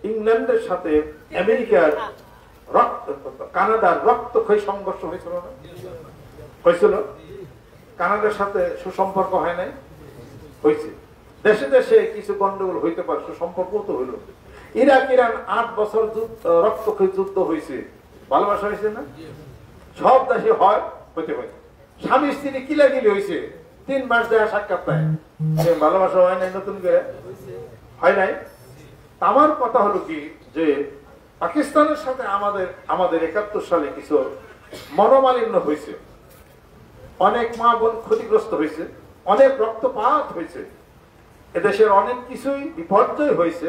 ইংল্যান্ডের সাথে আমেরিকার কানাডার রক্তক্ষয়ী সংঘর্ষ হয়েছিল না? হয়েছিল। কানাডার সাথে সুসম্পর্ক হয় নাই? হয়েছে। দেশে দেশে কিছু গন্ডগোল হইতে পারে, সুসম্পর্ক তো হইল। ইরাক ইরান 8 বছর রক্তক্ষয়ী যুদ্ধ হয়েছে, ভালোবাসা হয়েছে না? সব দেশে হয়, হইতে হয়। স্বামী স্ত্রী কিলাকিলি হয়েছে, 3 মাস দেয়া সাক্ষাৎ পায়, ভালোবাসা হয় নাই? নতুন করে হয় নাই। আমার কথা হলো কি, যে পাকিস্তানের সাথে আমাদের 71 সালে কিছু মনোমালিন্য হয়েছে, অনেক মা বোন ক্ষতিগ্রস্ত হয়েছে, অনেক রক্তপাত হয়েছে, এদেশের অনেক কিছুই বিপর্যয় হয়েছে।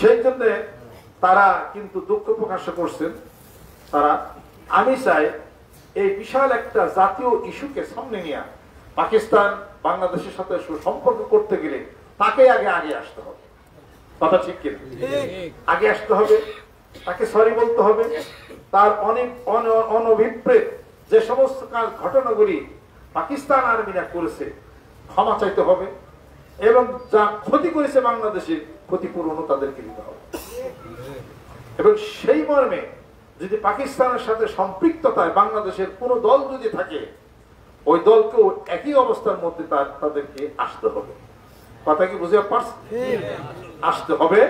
সেই জন্য তারা কিন্তু দুঃখ প্রকাশ করছেন। আমি চাই এই বিশাল একটা জাতীয় ইস্যুকে সামনে নিয়ে পাকিস্তান বাংলাদেশের সাথে সুসম্পর্ক করতে গেলে তাকে আগে আসতে হবে। কথা ঠিক কিনা? আগে আসতে হবে, তাকে সরি বলতে হবে। তার অনেক অনভিপ্রেত যে সমস্ত ঘটনাগুলি পাকিস্তান আর্মিরা করেছে ক্ষমা চাইতে হবে, এবং যা ক্ষতি করেছে বাংলাদেশে ক্ষতিপূরণও তাদেরকে দিতে হবে। এবং সেই মর্মে যদি পাকিস্তানের সাথে সম্পৃক্ততায় বাংলাদেশের কোন দল যদি থাকে, ওই দলকেও একই অবস্থার মধ্যে তাদেরকে আসতে হবে। কথা কি বুঝে পারছেন? আসতে হবে।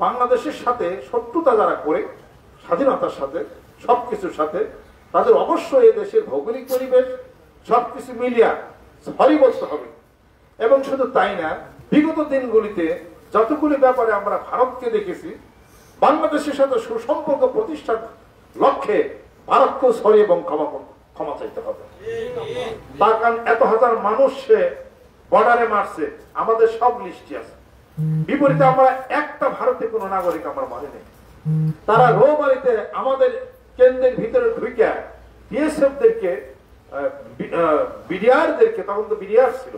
বাংলাদেশের সাথে শত্রুতা যারা করে, স্বাধীনতার সাথে সবকিছুর সাথে, তাদের অবশ্যই এই দেশের ভৌগোলিক পরিবেশ সবকিছু মিলিয়া সরি বলতে হবে। এবং শুধু তাই না, বিগত দিনগুলিতে যতগুলি ব্যাপারে আমরা ভারতকে দেখেছি, বাংলাদেশের সাথে সুসম্পর্ক প্রতিষ্ঠার লক্ষ্যে ভারতকেও সরি এবং ক্ষমা চাইতে হবে। তার কারণ এত হাজার মানুষ সে বর্ডারে মারছে, আমাদের সব লিস্টে আছে। বিপরীতে আমরা একটা ভারতে কোন নাগরিক আমরা মারি নেই। তারা রোমারিতে আমাদের কেন্দ্রের ভিতরে ঢুকে বিএসএফদেরকে, বিডিআরদেরকে, তখন তো বিডিআর ছিল,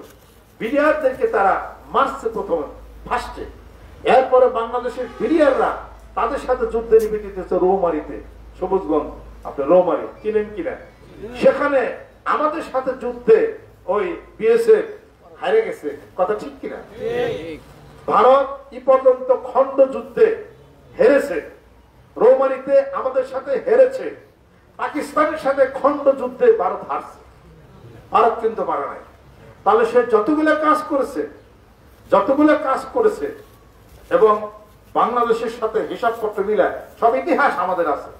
বিডিআরদেরকে তারা মারছে প্রথম ফার্স্টে। এরপরে বাংলাদেশের বিডিআররা তাদের সাথে যুদ্ধে নিবেদিত হচ্ছে রৌমারিতে, সবুজগঞ্জ, আপনার রৌমারি চিনেন কিনা? সেখানে আমাদের সাথে যুদ্ধে ওই বিএসএফ হারে গেছে। কথা ঠিক কিনা? ভারত এই পর্যন্ত খন্ড যুদ্ধে হেরেছে, রৌমারিতে আমাদের সাথে হেরেছে, পাকিস্তানের সাথে খন্ড যুদ্ধে ভারত হারছে, ভারত কিন্তু পারে নাই। তাহলে সে যতগুলো কাজ করেছে এবং বাংলাদেশের সাথে হিসাব করতে মিলে সব ইতিহাস আমাদের আছে।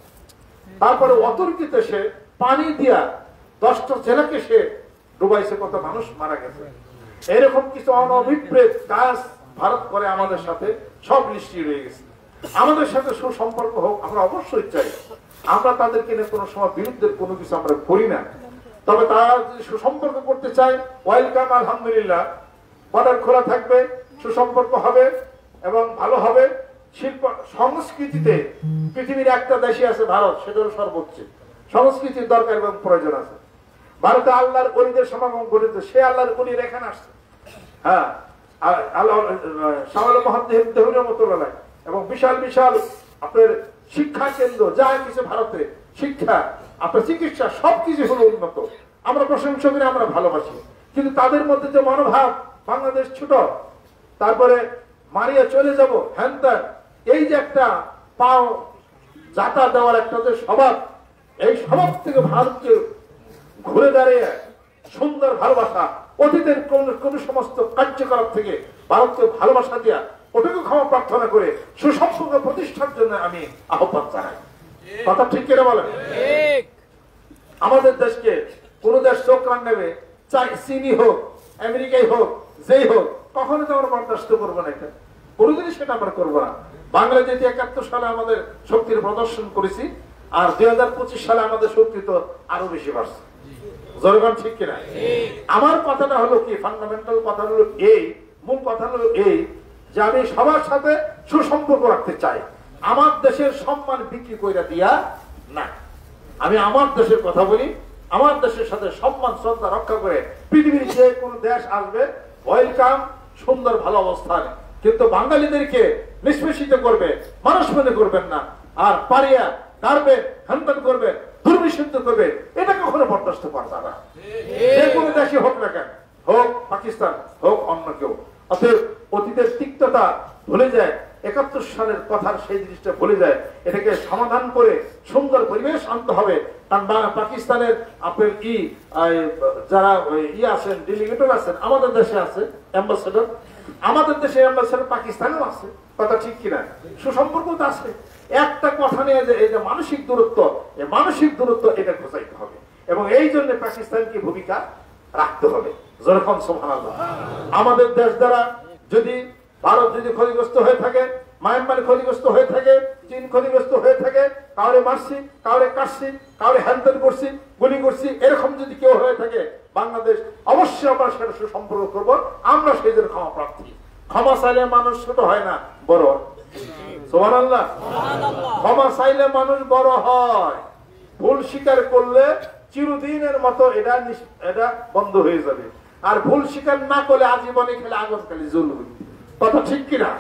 তারপরে অতর্কিতে সে পানি দিয়া 10টা জেলাকে সে ডুবাইছে, কত মানুষ মারা গেছে। এরকম কিছু অনভিপ্রেত কাজ ভারত করে আমাদের সাথে, সব লিস্টি রয়ে গেছে। আমাদের সাথে সুসম্পর্ক হোক, আমরা অবশ্যই চাই। আমরা তাদেরকে নিয়ে কোনো সময় বিরুদ্ধে কোনো কিছু আমরা করি না। তবে তারা যদি সুসম্পর্ক করতে চায়, ওয়েলকাম, আলহামদুলিল্লাহ, বর্ডার খোলা থাকবে, সুসম্পর্ক হবে এবং ভালো হবে। শিল্প সংস্কৃতিতে পৃথিবীর একটা দেশে আছে ভারত, সেটা হল সর্বোচ্চ। সংস্কৃতির দরকার এবং প্রয়োজন আছে। ভারতে আল্লাহর অলিদের সমাগম করেছে, সে আল্লাহর অলির এখানে আসছে। হ্যাঁ, আল্লাহ এবং বিশাল বিশাল আপনার শিক্ষা কেন্দ্র, যা কিছু ভারতে শিক্ষা, আপনার চিকিৎসা, সবকিছু হলো উন্নত। আমরা প্রশংসা করি, আমরা ভালোবাসি। কিন্তু তাদের মধ্যে যে মনোভাব, বাংলাদেশ ছোট, তারপরে মারিয়া চলে যাব, হ্যান ত্যান, এই যে একটা পাও যাতা দেওয়ার একটা যে স্বভাব, এই স্বভাব থেকে ভারতকে ঘুরে দাঁড়িয়ে সুন্দর ভালোবাসা, অতীতের কোন সমস্ত কার্যকলাপ থেকে ভারতকে ভালোবাসা দিয়া ওটাকে ক্ষমা প্রার্থনা করে সুসম্পর্ক প্রতিষ্ঠার জন্য আমি আহ্বান জানাই। কথা ঠিক করে বলেন? আমাদের দেশকে কোন দেশ চোখ রান নেবে, চাই চীনই হোক, আমেরিকাই হোক, যেই হোক, কখনো তো আমরা বরদাস্ত করবো না। এটা কোনোদিনই সেটা আমরা করবো না। বাংলাদেশ 71 সালে আমাদের শক্তির প্রদর্শন করেছি, আর 2025 সালে আমাদের শক্তি তো আরো বেশি বাড়ছে। জনগণ ঠিক কিনা? আমার কথাটা হলো কি, ফান্ডামেন্টাল কথা হলো এই, মূল কথা হলো এই, যে আমি সবার সাথে সুসম্পর্ক রাখতে চাই। আমার দেশের সম্মান বিক্রি করে দিয়া না। আমি আমার দেশের কথা বলি, আমার দেশের সাথে সম্মান শ্রদ্ধা রক্ষা করে পৃথিবীর যে কোনো দেশ আসবে, ওয়েলকাম, সুন্দর ভালো অবস্থানে। কিন্তু বাঙালিদেরকে নিষ্পেষিত করবে, মানুষ মনে করবেন না, আর পারিয়া কারবে, হ্যান্ডেল করবে, দুর্বিশুদ্ধ করবে, এটা কখনো বরদাস্ত পারবে না। যে কোনো দেশে হোক না কেন, হোক পাকিস্তান, হোক অন্য কেউ। অতএব অতীতের তিক্ততা ভুলে যায়, 71 সালের কথার সেই জিনিসটা ভুলে যায়, এটাকে সমাধান করে সুন্দর পরিবেশ আনতে হবে। কারণ পাকিস্তানের আপনার যারা আছেন, ডেলিগেটর আছেন, আমাদের দেশে আছে অ্যাম্বাসেডর, আমাদের দেশে অ্যাম্বাসেডর পাকিস্তানেও আছে, কথা ঠিক কিনা? সুসম্পর্ক তো আছে। একটা কথা নিয়ে যে এই যে মানসিক দূরত্ব, এই মানসিক দূরত্ব এটা ঘোষাইতে হবে এবং এই জন্য পাকিস্তানকে ভূমিকা রাখতে হবে। যেরকম সুবহানাল্লাহ, আমাদের দেশ দ্বারা যদি ভারত যদি ক্ষতিগ্রস্ত হয়ে থাকে, মায়ানমার ক্ষতিগ্রস্ত হয়ে থাকে, চীন ক্ষতিগ্রস্ত হয়ে থাকে, কাউরে মারছি, কাউরে কাটছি, কাউরে হ্যান্ডেল করছি, গুলি করছি, এরকম যদি কেউ হয়ে থাকে বাংলাদেশ অবশ্যই আমরা সেটা সুসম্পর্ক করব। আমরা সেই জন্য ক্ষমা প্রার্থী। ক্ষমা চাইলে মানুষ ছোট হয় না, বড়। সুবহানাল্লাহ। ক্ষমা চাইলে মানুষ বড় হয়। ভুল স্বীকার করলে চিরদিনের মতো এটা বন্ধ হয়ে যাবে, আর ভুল স্বীকার না করলে আজীবনে খেলে আগুন খালি জ্বলবে, কথা ঠিক কিনা?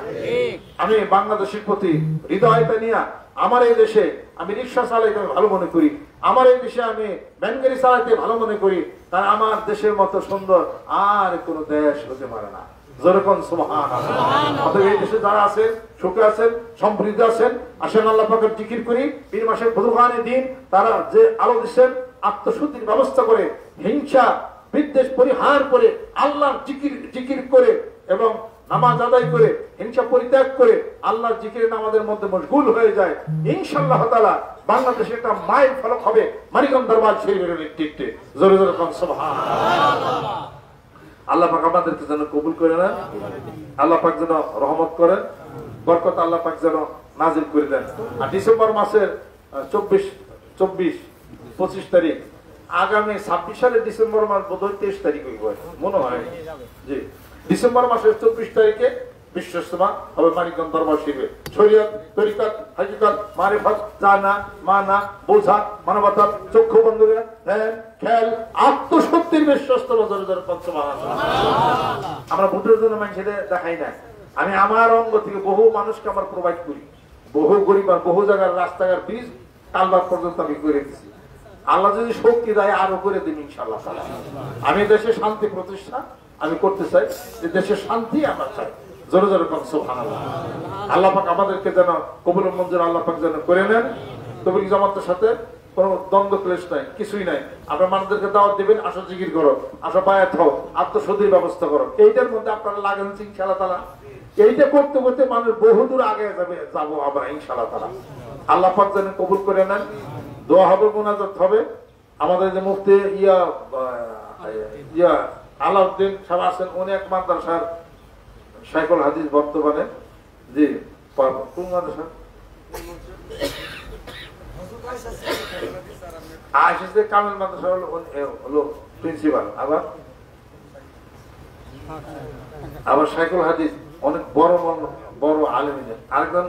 আমি বাংলাদেশের প্রতি হৃদয়তা নিয়ে আমার এই দেশে আমি রিক্সা চালাইতে ভালো মনে করি, আমার এই দেশে আমি ব্যানগাড়ি চালাইতে ভালো মনে করি, কারণ আমার দেশের মতো সুন্দর আর কোন দেশ হতে পারে না। যেরকম সুবহানাল্লাহ। এই দেশে যারা আছেন, সুখে আছেন, সমৃদ্ধ আছেন, আসেন আল্লাহ পাকের জিকির করি। পীর মাসের বুধবারের দিন তারা যে আলো দিচ্ছেন, আত্মশুদ্ধির ব্যবস্থা করে, হিংসা বিদ্বেষ পরিহার করে, আল্লাহর জিকির করে এবং নামাজ আদায় করে, হিংসা পরিত্যাগ করে আল্লাহর জিকিরে নামাজের মধ্যে মশগুল হয়ে যায়, ইনশাআল্লাহ তাআলা বাংলাদেশে একটা মাইল ফলক হবে মানিকগঞ্জ দরবার শরীফের নেতৃত্বে। জোরে জোরে কোন সুবহানাল্লাহ। আল্লাহ পাক আমাদেরকে যেন কবুল করে নেন, আল্লাহ পাক যেন রহমত করেন, বরকত আল্লাহ পাক যেন নাজিল করে দেন। আর ডিসেম্বর মাসের 24-25 তারিখ, আগামী 26 সালের ডিসেম্বর মাস বোধহয় 23 তারিখ হইব মনে হয়, জি ডিসেম্বর মাসের 24 তারিখে বিশ্ব ইজতেমা হবে মানিকগঞ্জ দরবার শরীফে। শরীয়ত, তরিকত, হাকিকত, মারিফত, জানা, মানা, বোঝা, মানবতা, চক্ষু বন্ধ করে ধ্যান, খেয়াল, আত্মশক্তির বিশ্ব ইজতেমা। জোরে জোরে সুবহানাল্লাহ। আমরা ভোটের জন্য মানুষের দেখাই না, আমি আমার অঙ্গ থেকে বহু মানুষকে আমার প্রোভাইড করি, বহু গরিব আর বহু জায়গার রাস্তাঘাট, ব্রিজ, কালভার্ট পর্যন্ত আমি করে দিচ্ছি। আল্লাহ যদি শক্তি দেয় আরো করে দিন ইনশাআল্লাহ। আমি দেশে শান্তি প্রতিষ্ঠা আমি করতে চাই, যে দেশের শান্তি আমরা চাই। জোরে জোরে সুবহানাল্লাহ। আল্লাহ পাক আমাদেরকে যেন কবুল মঞ্জুর আল্লাহ পাক যেন করে নেন। তবলিগ জামাতের সাথে কোনো দ্বন্দ্ব ক্লেশ নাই, কিছুই নাই। আপনার মানুষদেরকে দাওয়াত দিবেন, আসো জিকির করো, আসো বায়াত হও, আত্মশুদ্ধির ব্যবস্থা করো। এইটার মধ্যে আপনারা লাগান ইনশাআল্লাহ তাআলা। এইটা করতে করতে মানুষ বহুদূর আগে যাবো আমরা ইনশাআল্লাহ তাআলা। আল্লাহ পাক যেন কবুল করে নেন। দোয়া হবে, মুনাজাত হবে। আমাদের যে মুফতি আলাউদ্দিন সাহেব আছেন, উনি এক মাদ্রাসার শাইখুল হাদিস বর্তমানে, জি কোন মাদ্রাসা আসছে, কামেল মাদ্রাসা হলো প্রিন্সিপাল, আবার শাইখুল হাদিস অনেক বড় বড় আলেমিন। আরেকজন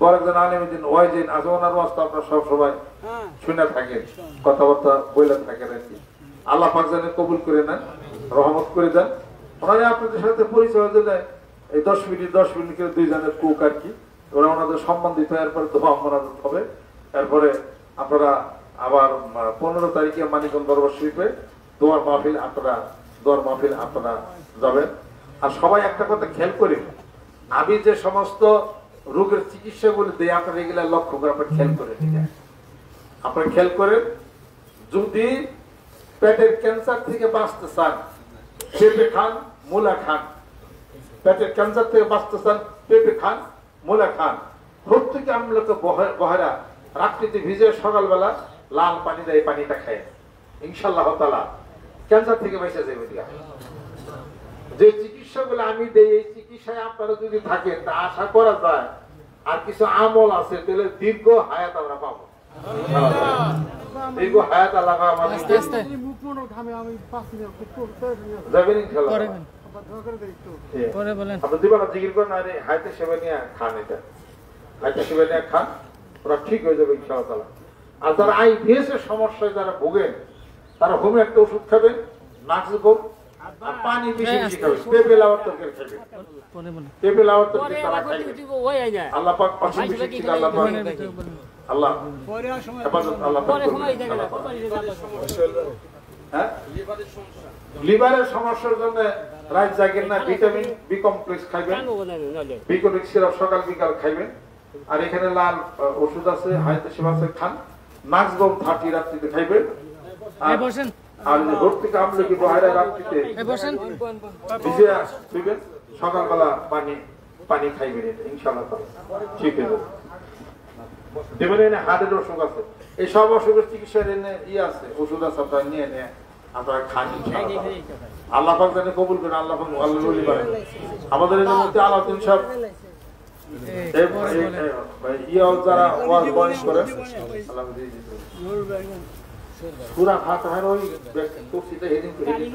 বড় একজন আলেমিন ওয়াইজিন আছে, ওনার ওয়াজটা আপনারা সব সবাই শুনে থাকেন, কথাবার্তা বলে থাকেন আর কি। আল্লাহ পাক যেন কবুল করে নেন, রহমত করে দেন। ওনারা আপনাদের সাথে পরিচয় দিলে এই 10 মিনিট করে দুইজনের কুক আর কি, ওরা ওনাদের সম্বন্ধিত। এরপরে দোয়া মোনাজাত হবে। এরপরে আপনারা আবার 15 তারিখে মানিকগঞ্জ দরবার শরীফে দোয়ার মাহফিল আপনারা যাবেন। আর সবাই একটা কথা খেয়াল করেন, আমি যে সমস্ত রোগের চিকিৎসা গুলো দিই আপনারা এগুলা লক্ষ্য করে আপনারা খেয়াল করেন। ঠিক আছে, আপনারা খেয়াল করেন, যদি পেটের ক্যান্সার থেকে বাঁচতে চান পেঁপে খান, মূলা খান। পেটের ক্যান্সার থেকে বাঁচতে চান পেঁপে খান, মূলা খান। প্রত্যেকে আমলকে বহেরা রাত্রিতে ভিজে সকালবেলা লাল পানি দেয়, পানিটা খায়, ইনশাআল্লাহ তাআলা ক্যান্সার থেকে বেঁচে যাবে। যে চিকিৎসাগুলো আমি দেই, এই চিকিৎসায় আপনারা যদি থাকেন তা আশা করা যায় আর কিছু আমল আছে, তাহলে দীর্ঘ হায়াত আমরা পাবো। দীর্ঘ হায়াত আল্লাহ আমাদের যাবেন ইনশাআল্লাহ। আপনি দিবানা জিকির করেন আর হায়াতের সেবা নিয়ে খান, এটা হায়াতের সেবা নিয়ে খান, ওরা ঠিক হয়ে যাবে ইনশাআল্লাহ তাআলা। আর যারা আইবিএস এর সমস্যায় যারা ভোগেন তারা হোমে একটা ওষুধ খাবেন, নাকজুকম, আর পানি বেশি বেশি খাবেন, পেঁপে লাউয়ের তরকারি খাবেন, পেঁপে লাউয়ের তরকারি তারা খাবেন। আল্লাহ পাক অসীম বেশি ঠিক, আল্লাহ পাক আল্লাহ হেফাজত, আল্লাহ পাক হ্যাঁ লিভারের সমস্যার জন্য রাত জাগেন না, ভিটামিন বি কমপ্লেক্স খাইবেন, বিকলিক সিরাপ সকাল বিকাল খাইবেন। আর এখানে লাল ওষুধ আছে, হাইড্রোসিম আছে, খান। ম্যাক্সিমাম 30 রাত্রিতে খাইবেন। আর ভোর থেকে আমলকি বহারা রাত্রিতে ভিজে শুইবেন, সকালবেলা পানি খাইবেন, ইনশাআল্লাহ ঠিক হয়ে যাবে। যেমন এনে হার্টের অসুখ আছে, এই সব অসুখের চিকিৎসার এনে আছে, ওষুধ আছে, আপনারা নিয়ে আপনারা খান, আল্লাহ পাক যেন কবুল করেন। আল্লাহ পাক আল্লাহ ওলি বানান। আমাদের এর মধ্যে আলাউদ্দিন সাহেব যারা ওয়াজ বয়ান করেন, আল্লাহ দিয়ে দিতে পুরা ভাত হয় ওই কুরসিতে হেডিং টু হেডিং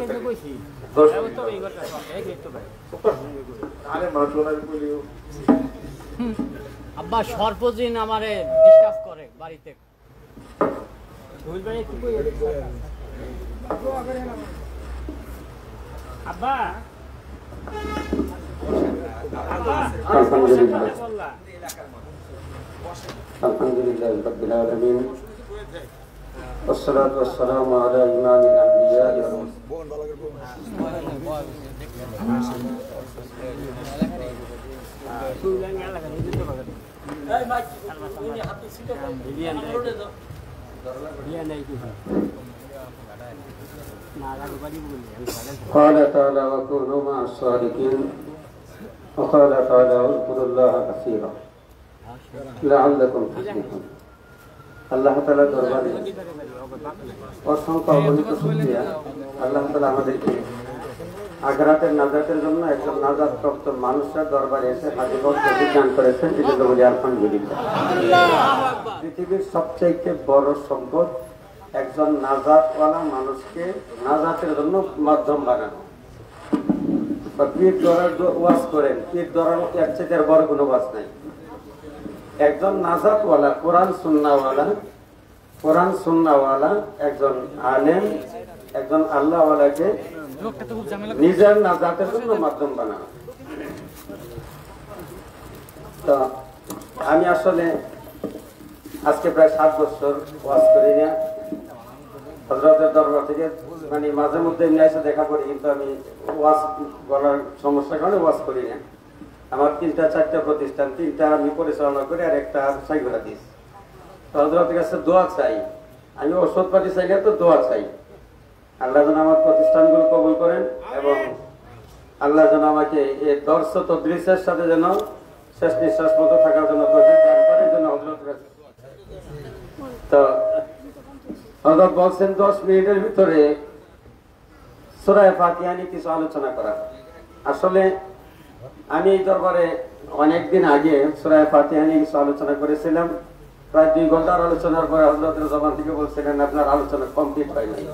আরে মাসুনার কইলিও আব্বা সর্বদিন আমারে ডিস্টার্ব করে বাড়িতে। আব্বা আলহামদুলিল্লাহ রাব্বিল আলামিন والصلاة والسلام على إمام الأنبياء قال تعالى وكونوا مع الصادقين وقال تعالى اذكروا الله كثيرا لعلكم تفلحون। আল্লাহ তাআলা দরবারে অসংখ্য অগণিত শুকরিয়া। আল্লাহ তাআলা আমাদেরকে আখিরাতের নাজাতের জন্য একজন নাজাত প্রাপ্ত মানুষের দরবারে এসে হাজির হতে দান করেছেন, এজন্য বলি আলহামদুলিল্লাহ। পৃথিবীর সবচেয়ে বড় সম্পদ একজন নাজাতওয়ালা মানুষকে নাজাতের জন্য মাধ্যম বানানো। পীর ধরার ওয়াজ করেন, পীর ধরার এর চেয়ে বড় কোনো ওয়াজ নাই। একজন নাজাতওয়ালা কোরআন সুন্নাহওয়ালা একজন আলেম, একজন আল্লাহওয়ালাকে নিজের নাজাতের জন্য মাধ্যম বানানো। তো আমি আসলে আজকে প্রায় 7 বছর ওয়াজ করি না। হযরতের দরবার থেকে মানে মাঝে মধ্যে এমনি এসে দেখা করি, কিন্তু আমি ওয়াজ বলার সমস্যার কারণে ওয়াজ করি না। আমার 3-4টা প্রতিষ্ঠান, 3টা আমি পরিচালনা করি আর একটা সাইগুলা দিস। হযরতের কাছে দোয়া চাই, আমি ওষুধ পাতি চাই না, তো দোয়া চাই। আল্লাহ যেন আমার প্রতিষ্ঠানগুলো কবুল করেন এবং আল্লাহ যেন আমাকে এই দর্শ তদরিসের সাথে যেন শেষ নিঃশ্বাস মতো থাকার জন্য তৌফিক দান করেন। জন্য হযরতের কাছে তো হযরত বলছেন 10 মিনিটের ভিতরে সূরা ফাতিহা নিয়ে কিছু আলোচনা করা। আসলে আমি এই দরবারে অনেকদিন আগে সূরা ফাতিহা নিয়ে কিছু আলোচনা করেছিলাম। প্রায় 2 ঘন্টার আলোচনার পরে হযরতের জবান থেকে বলছিলেন আপনার আলোচনা কমপ্লিট হয় নাই।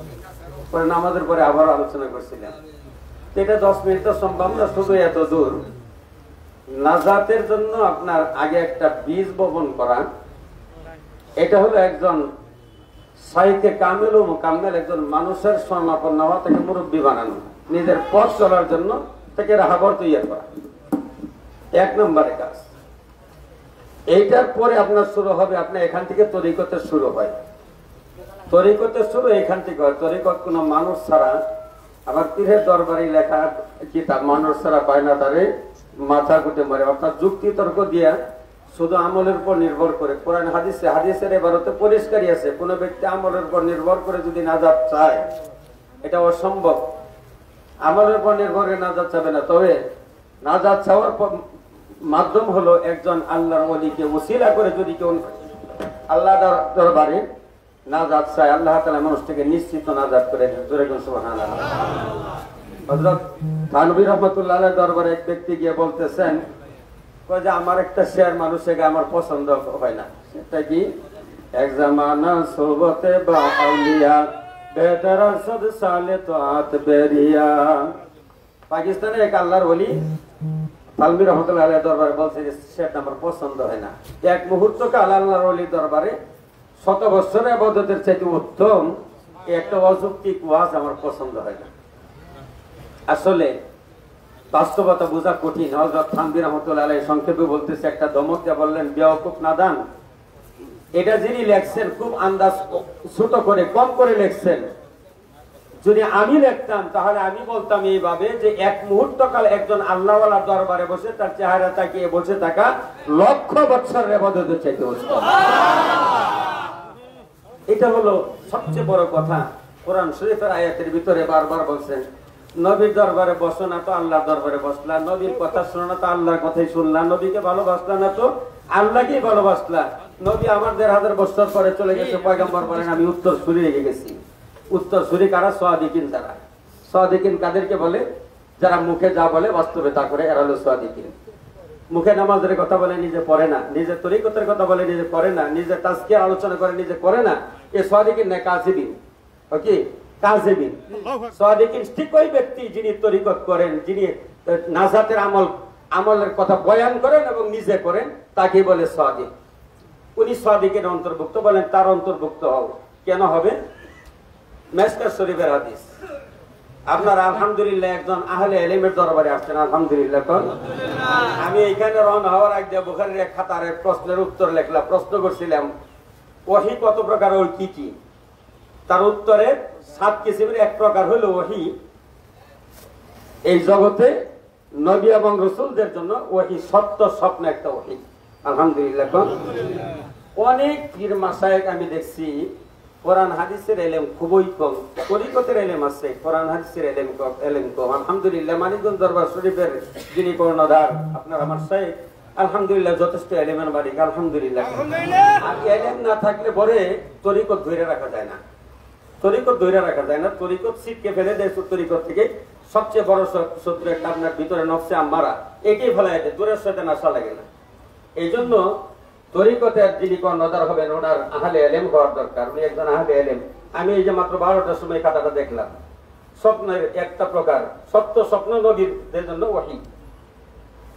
পরে নামাজের পরে আবার আলোচনা করছিলাম। এটা 10 মিনিট তো সম্ভব না। শুধু এত দূর নাজাতের জন্য আপনার আগে একটা বীজ বপন করা, এটা হলো একজন সাইকে কামিল ও মুকাম্মেল একজন মানুষের স্বর্ণাপন্ন হওয়া, তাকে মুরব্বী বানানো, নিজের পথ চলার জন্য তাকে রাহাবর তৈরি করা, 1 নম্বরে কাজ। এইটার পরে আপনার শুরু হবে, আপনার এখান থেকে তরিকতের শুরু হয়। তরিকতের শুরু এখান থেকে হয়। তরিকত কোনো মানুষ ছাড়া, আমার পীরের দরবারে লেখা কিতাব, মানুষ ছাড়া পায় না তারে মাথা কুটে মারে, অর্থাৎ যুক্তি তর্ক দিয়া শুধু আমলের উপর নির্ভর করে। কোরআন হাদিসের এবারতে পরিষ্কারই আছে, কোন ব্যক্তি আমলের উপর নির্ভর করে যদি নাজাত চায় এটা অসম্ভব। আমলের উপর নির্ভর করে নাজাত চাবে না। তবে নাজাত চাওয়ার মাধ্যম হলো একজন আল্লাহর ওলিকে ওসিলা করে যদি কেউ আল্লাহ দরবারে নাজাত চায়, আল্লাহ তাআলা মানুষটাকে নিশ্চিত নাজাত করে দেন। জোরে বলুন সুবহানাল্লাহ। হযরত থানভী রাহমাতুল্লাহ আলাইহির দরবারে এক ব্যক্তি গিয়ে বলতেছেন যে আমার একটা শেয়ার মানুষকে আমার পছন্দ হয় না। সেটা কি? এক জামানা সোবতে বা আউলিয়া বেদরাসদ সালে তো আত বেরিয়া। পাকিস্তানের এক আল্লাহর ওলি থানভী রাহমাতুল্লাহ আলাইহির দরবারে বলছে যে সেটা আমার পছন্দ হয় না। এক মুহূর্ত কাল আল্লাহর ওলির দরবারে 100 বছরের ইবাদতের চাইতে উত্তম একটা অযৌক্তিক ওয়াজ আমার পছন্দ হয় না। আসলে বাস্তবতা বোঝা কঠিন। হযরত থানভী রাহমাতুল্লাহ আলাইহি সংক্ষেপে বলতেছে, একটা দমক দিয়ে বললেন, বেওকুফ নাদান, এটা যিনি লেখছেন খুব আন্দাজ ছোট করে কম করে লেখছেন। যদি আমি লিখতাম তাহলে আমি বলতাম এইভাবে যে এক মুহূর্ত কাল একজন আল্লাহওয়ালার দরবারে বসে তার চেহারা তাকিয়ে বসে থাকা লক্ষ বছরের ইবাদতের চাইতে উত্তম। এটা হলো সবচেয়ে বড় কথা। কোরআন শরীফের আয়াতের ভিতরে বারবার বলছেন, নবীর দরবারে বসো না তো আল্লাহর দরবারে বসলা, নবীর কথা শোনো না তো আল্লাহর কথাই শুনলা, নবীকে ভালোবাসলা না তো আল্লাহকেই ভালোবাসলা। নবী আমার 1500 বছর পরে চলে গেছে, পয়গম্বর বলেন আমি উত্তর সুরি রেখে গেছি। উত্তর সুরি কারা? সাদিকিন। তারা সাদিকিন কাদেরকে বলে? যারা মুখে যা বলে বাস্তবে তা করে, এরা হলো সাদিকিন। মুখে নামাজের কথা বলে নিজে পড়ে না, নিজের তরিকতের কথা বলে নিজে পড়ে না, নিজের তাজকিয়ার আলোচনা করে নিজে করে না, এ সাদিকিন না কাযিবিন। ওকে, কাযিবিন। সাদিকিন ঠিক ওই ব্যক্তি যিনি তরিকত করেন, যিনি নাজাতের আমলের কথা বয়ান করেন এবং নিজে করেন, তাকে বলে সাদিক। উনি সাদিকের অন্তর্ভুক্ত, বলেন তার অন্তর্ভুক্ত হও। কেন হবে? মিশকাত শরীফের হাদিস। আপনারা আলহামদুলিল্লাহ একজন আহলে ইলমের দরবারে আসছেন, আলহামদুলিল্লাহ। আমি এখানে রওনা হওয়ার আগে বুখারীর এক খাতারে প্রশ্নের উত্তর লিখলাম। প্রশ্ন করছিলাম ওহী কত প্রকার, ওই কি কি? তার উত্তরে 7 কিসিমের এক প্রকার হলো ওহী। এই জগতে নবী এবং রাসূলদের জন্য ওহী সত্য স্বপ্ন একটা ওহী। আলহামদুলিল্লাহ। অনেক পীর মাশায়েখ আমি দেখছি কোরআন হাদিসের ইলম খুবই কম, তরিকতের ইলম আছে, কোরআন হাদিসের ইলম কম। আলহামদুলিল্লাহ মানিকগঞ্জ দরবার শরীফের যিনি কর্ণধার আপনার আমার শাইখ, আলহামদুলিল্লাহ যথেষ্ট ইলমের মালিক, আলহামদুলিল্লাহ। আর ইলম না থাকলে পরে তরিকত ধরে রাখা যায় না, তরিকত ধরে রাখা যায় না। তরিকত ছিটকে ফেলে দেয় তরিকত থেকে। সবচেয়ে বড় শত্রু একটা আপনার ভিতরে নফসে আম্মারা, এটাই ফেলাই দেয়, দূরের সাথে নাশা লাগে না। এই জন্য তরিকতের যিনি কর্ণধার হবেন ওনার আহলে ইলম হওয়ার দরকার। উনি একজন আহলে ইলম। আমি এই যে মাত্র 12টার সময় খাতাটা দেখলাম, স্বপ্নের একটা প্রকার, সত্য স্বপ্ন নবীদের জন্য ওহী।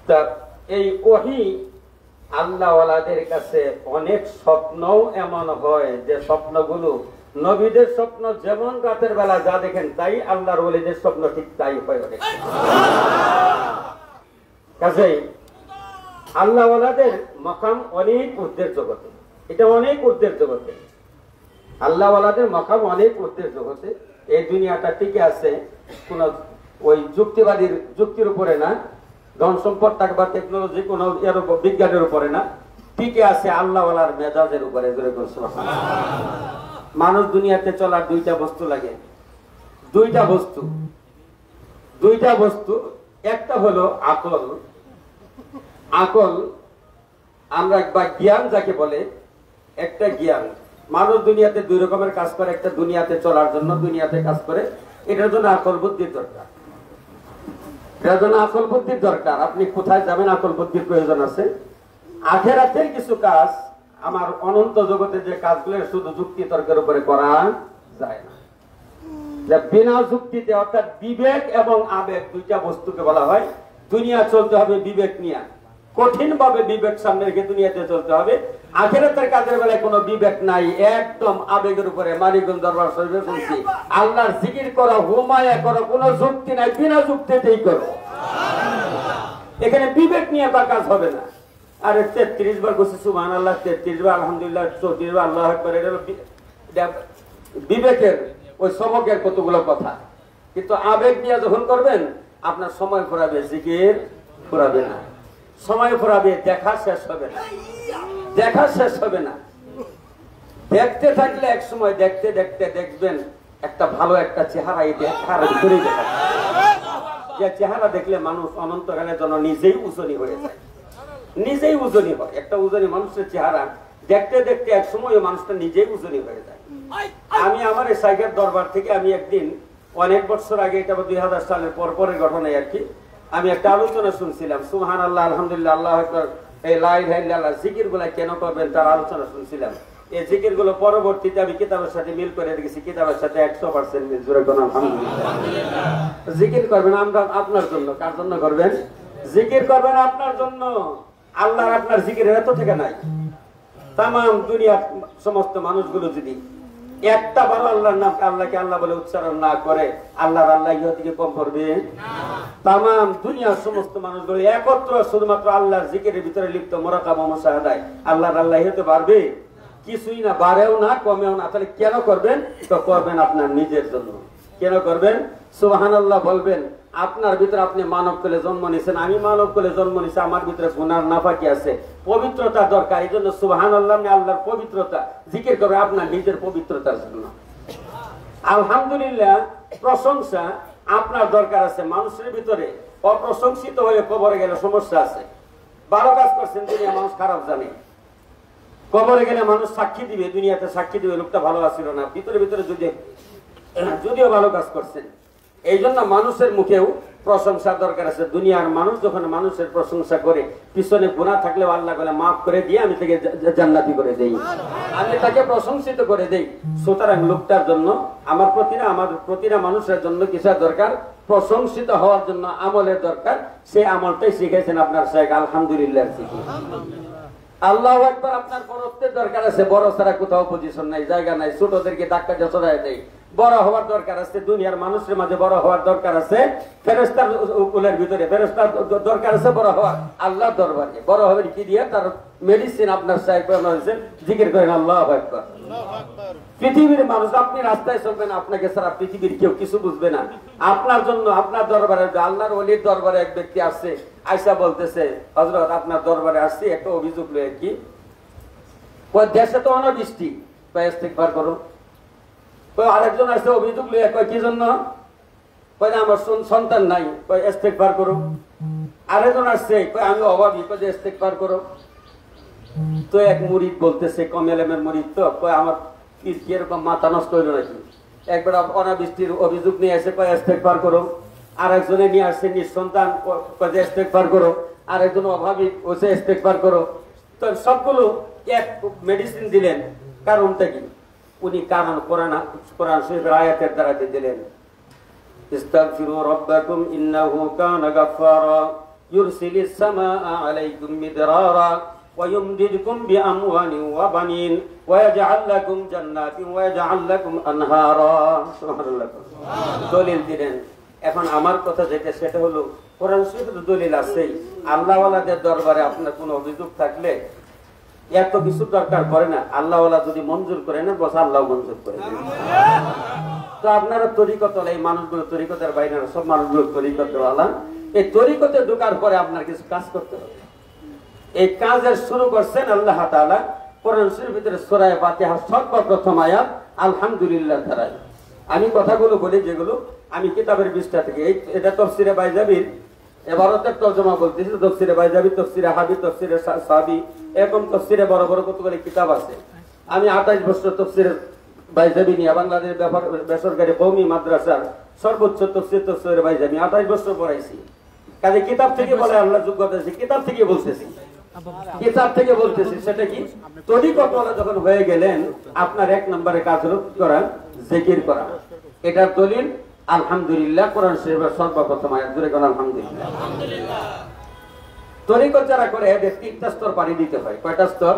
তা এই ওহী আল্লাহওয়ালাদের কাছে অনেক স্বপ্নও এমন হয় যে স্বপ্নগুলো নবীদের স্বপ্ন যেমন রাতের বেলা যা দেখেন তাই আল্লাহর ওলিদের স্বপ্ন ঠিক তাই হয় অনেক। কাজেই আল্লাহওয়ালাদের মাকাম অনেক ঊর্ধ্বের জগতে, এটা অনেক ঊর্ধ্বের জগতে। আল্লাহওয়ালাদের মাকাম অনেক ঊর্ধ্বের জগতে। এই দুনিয়াটা টিকে আছে কোন ওই যুক্তিবাদীর যুক্তির উপরে না, ধন সম্পদ টাকা বা টেকনোলজি কোন বিজ্ঞানের উপরে না, টিকে আছে আল্লাহওয়ালার মেজাজের উপরে। মানুষ দুনিয়াতে চলার দুইটা বস্তু লাগে, দুইটা বস্তু। একটা হলো আকল। আকল আমরা বা জ্ঞান যাকে বলে, একটা জ্ঞান। মানুষ দুনিয়াতে 2 রকমের কাজ করে, একটা দুনিয়াতে চলার জন্য দুনিয়াতে কাজ করে, এটার জন্য আকল বুদ্ধির দরকার। এটার জন্য আকল বুদ্ধির দরকার। আপনি কোথায় যাবেন আকল বুদ্ধির প্রয়োজন আছে। আখিরাতের কিছু কাজ আমার অনন্ত জগতে যে কাজগুলো শুধু যুক্তি তর্কের উপরে করা যায় না, বিনা যুক্তিতে, অর্থাৎ বিবেক এবং আবেগ দুইটা বস্তুকে বলা হয়। দুনিয়া চলতে হবে বিবেক নিয়ে, কঠিন ভাবে বিবেক সামনে রেখে দুনিয়াতে চলতে হবে। আখিরাতের কাজের বেলায় কোনো বিবেক নাই, একদম আবেগের উপরে। মানিকগঞ্জ দরবার শরীফে শুনছি আল্লাহর জিকির করো, হুমায়া করো, কোনো যুক্তি নাই, বিনা যুক্তিতেই করো। এখানে বিবেক নিয়ে তার কাজ হবে না। আরে 33 বার বলছি সুবহানাল্লাহ, 33 বার আলহামদুলিল্লাহ, 34 বার আল্লাহু আকবার, এটা বিবেকের ওই সমকের কতগুলো কথা। কিন্তু আবেগ নিয়ে যখন করবেন আপনার সময় ফুরাবে, জিকির ফুরাবে না, সময় ফুরাবে, দেখা শেষ হবে না, দেখা শেষ হবে না। দেখতে থাকলে এক সময় দেখতে দেখতে দেখবেন একটা ভালো একটা চেহারা এই দেখার ভিতরেই দেখা যায়। যে চেহারা দেখলে মানুষ অনন্তকালের জন্য নিজেই উজনি হয়ে যায়, নিজেই উজনি হয়। একটা উজনি মানুষের চেহারা দেখতে দেখতে এক সময় মানুষটা নিজেই উজনি হয়ে যায়। আমি আমার এই সাইকের দরবার থেকে আমি একদিন অনেক বছর আগে, এটা 2000 সালের পরের ঘটনায় আর কি, আমি একটা আলোচনা শুনছিলাম। সুবহানাল্লাহ, আলহামদুলিল্লাহ, আল্লাহু আকবার, এই লা ইলাহা ইল্লাল্লাহ জিকির গুলা কেন করবেন তার আলোচনা শুনছিলাম। এই জিকির গুলো পরবর্তীতে আমি কিতাবের সাথে মিল করে দেখেছি, কিতাবের সাথে 100% মিল। জোরে কোন আলহামদুলিল্লাহ। জিকির করবেন আমরা আপনার জন্য। কার জন্য করবেন? জিকির করবেন আপনার জন্য। আল্লাহর আপনার জিকিরের এত থেকে নাই। তাম দুনিয়ার সমস্ত মানুষগুলো যদি একটা বার আল্লাহর নাম, আল্লাহকে আল্লাহ বলে উচ্চারণ না করে, আল্লাহর আল্লাহ ইহা থেকে কম করবে? তাম দুনিয়ার সমস্ত মানুষগুলো একত্র শুধুমাত্র আল্লাহর জিকিরের ভিতরে লিপ্ত, মুরাকাবা মুশাহাদায়, আল্লাহর আল্লাহ হতে পারবে? কিছুই না, বাড়েও না, কমেও না। তাহলে কেন করবেন? তো করবেন আপনার নিজের জন্য। কেন করবেন? সুবহানাল্লাহ বলবেন। আপনার ভিতরে আপনি মানব কোলে জন্ম নিয়েছেন, আমি মানব কোলে জন্ম নিয়েছি, আমার ভিতরে গুনার নাপাকি আছে, পবিত্রতা দরকার। এই জন্য সুবহানাল্লাহ মানে আল্লাহর পবিত্রতা জিকির করে আপনার নিজের পবিত্রতার জন্য। আলহামদুলিল্লাহ প্রশংসা আপনার দরকার আছে। মানুষের ভিতরে অপ্রশংসিত হয়ে কবরে গেলে সমস্যা আছে। ভালো কাজ করছেন, দুনিয়া মানুষ খারাপ জানে। কবরে গেলে মানুষ সাক্ষী দিবে, দুনিয়াতে সাক্ষী দিবে লোকটা ভালো আছিল না, ভিতরে ভিতরে যদিও ভালো কাজ করছেন। এই জন্য মানুষের মুখেও প্রশংসা দরকার আছে। দুনিয়ার মানুষ যখন মানুষের প্রশংসা করে, পিছনে গুনাহ থাকলেও আল্লাহ বলে মাফ করে দিয়ে আমি তাকে জান্নাতি করে দেই, আমি তাকে প্রশংসিত করে দেই। সুতরাং লোকটার জন্য আমার প্রতিটা মানুষের জন্য কিসের দরকার? প্রশংসিত হওয়ার জন্য আমলের দরকার। সেই আমলটাই শিখেছেন আপনার শেখ আলহামদুলিল্লাহ। আল্লাহু আকবার। আপনার বড়ত্বের দরকার আছে, বড় ছাড়া কোথাও পজিশন নাই, জায়গা নাই, ছোটদেরকে ধাক্কা দিয়ে চড়াই দেয়। বড় হওয়ার দরকার আছে, দুনিয়ার মানুষের মাঝে বড় হওয়ার দরকার আছে, ফেরেশতার কুলের ভিতরে ফেরেশতার দরকার আছে বড় হওয়ার আল্লাহর দরবারে। বড় হবেন কি দিয়ে? তার মেডিসিন আপনার সাহেব হয়েছেন, জিকির করেন আল্লাহু আকবার। পৃথিবীর মানুষ, আপনি রাস্তায় চলবেন, আপনাকে ছাড়া পৃথিবীর কেউ কিছু বুঝবে না। আপনার জন্য আপনার দরবারে আল্লাহর ওলির দরবারে এক ব্যক্তি আসছে, আয়সা বলতেছে, হযরত আপনার দরবারে আসছি একটা অভিযোগ লয়ে। কি? দেশে তো অনাবৃষ্টি, ইস্তিগফার করো। আরেকজন আসছে অভিযোগ লয়ে, কয় কি জন্য? কয় আমার সন্তান নাই, কয় ইস্তিগফার করো। আরেকজন আসছে, কয় আমি অভাবী, কয় ইস্তিগফার করো। তো এক মুরিদ বলতেছে, কমেলেমের মুরিদ, তো কয় আমার কিরকম মাথা নষ্ট হইল নাকি, একবার অনাবৃষ্টির অভিযোগ নিয়ে আসে, কয় ইস্তিগফার করো। আরেকজনে নিয়ে আসছে নিঃসন্তান, কয় ইস্তিগফার করো। আরেকজন অভাবী, ওসে ইস্তিগফার করো। তো সবগুলো এক মেডিসিন দিলেন। কারণটা কি? উনি কারণ কোরআন শরীফের আয়াতের দ্বারা দিলেন, ইস্তাগফিরু রাব্বাকুম ইন্নাহু কানা গাফফারা ইউরসিলিস সামাআ আলাইকুম মিদরারা ওয়া ইউমদিদকুম বিআমওয়ালিন ওয়া বানিন ওয়া ইয়াজআল লাকুম জান্নাতিন ওয়া ইয়াজআল লাকুম আনহারা। সুবহানাল্লাহ। দলিল দিলেন। এখন আমার কথা যেটা, সেটা হলো কোরআন শরীফের দলিল আছে। আল্লাহওয়ালাদের দরবারে আপনার কোনো অভিযোগ থাকলে এত কিছু দরকার পড়ে না। আল্লাহওয়ালা যদি মঞ্জুর করে না, বস আল্লাহ মঞ্জুর করে দেন। তো আপনারা তরিকত, এই মানুষগুলো তরিকতের বাইরে, সব মানুষগুলো তরিকতওয়ালা। এই তরিকতে ঢোকার পরে আপনার কিছু কাজ করতে হবে। এই কাজের শুরু করছেন আল্লাহ তাআলা কোরআন শরীফের ভিতরে সূরা ফাতিহা সর্বপ্রথম আয়াত আলহামদুলিল্লাহ দ্বারা। আমি কথাগুলো বলি যেগুলো আমি কিতাবের পৃষ্ঠা থেকে, এটা তাফসীরে বাইজাবির এবারতের তরজমা বলতেছি। তাফসীরে বাইজাবি, তাফসীরে হাবি, তাফসীরে সাবি, এরকম তাফসীরে বড় বড় কতগুলো কিতাব আছে। আমি 28 বছর তাফসীরে বাইজাবি নিয়ে বাংলাদেশ বেসরকারি কওমি মাদ্রাসার সর্বোচ্চ তাফসীরে বাইজাবি 28 বছর পড়াইছি। কাজে কিতাব থেকে বলে আল্লাহ যোগ্যতা আছে, কিতাব থেকে বলতেছি, কিতাব থেকে বলতেছি। সেটা কি? তরিকতওয়ালা যখন হয়ে গেলেন, আপনার এক নম্বরে কাজ হলো করা, জিকির করা। এটার দলিল আলহামদুলিল্লাহ, কোরআন শরীফের সর্বপ্রথম আয়াত, জোরে কোন আলহামদুলিল্লাহ। তরিকত যারা করে এদের 3টা স্তর পাড়ি দিতে হয়। কয়টা স্তর?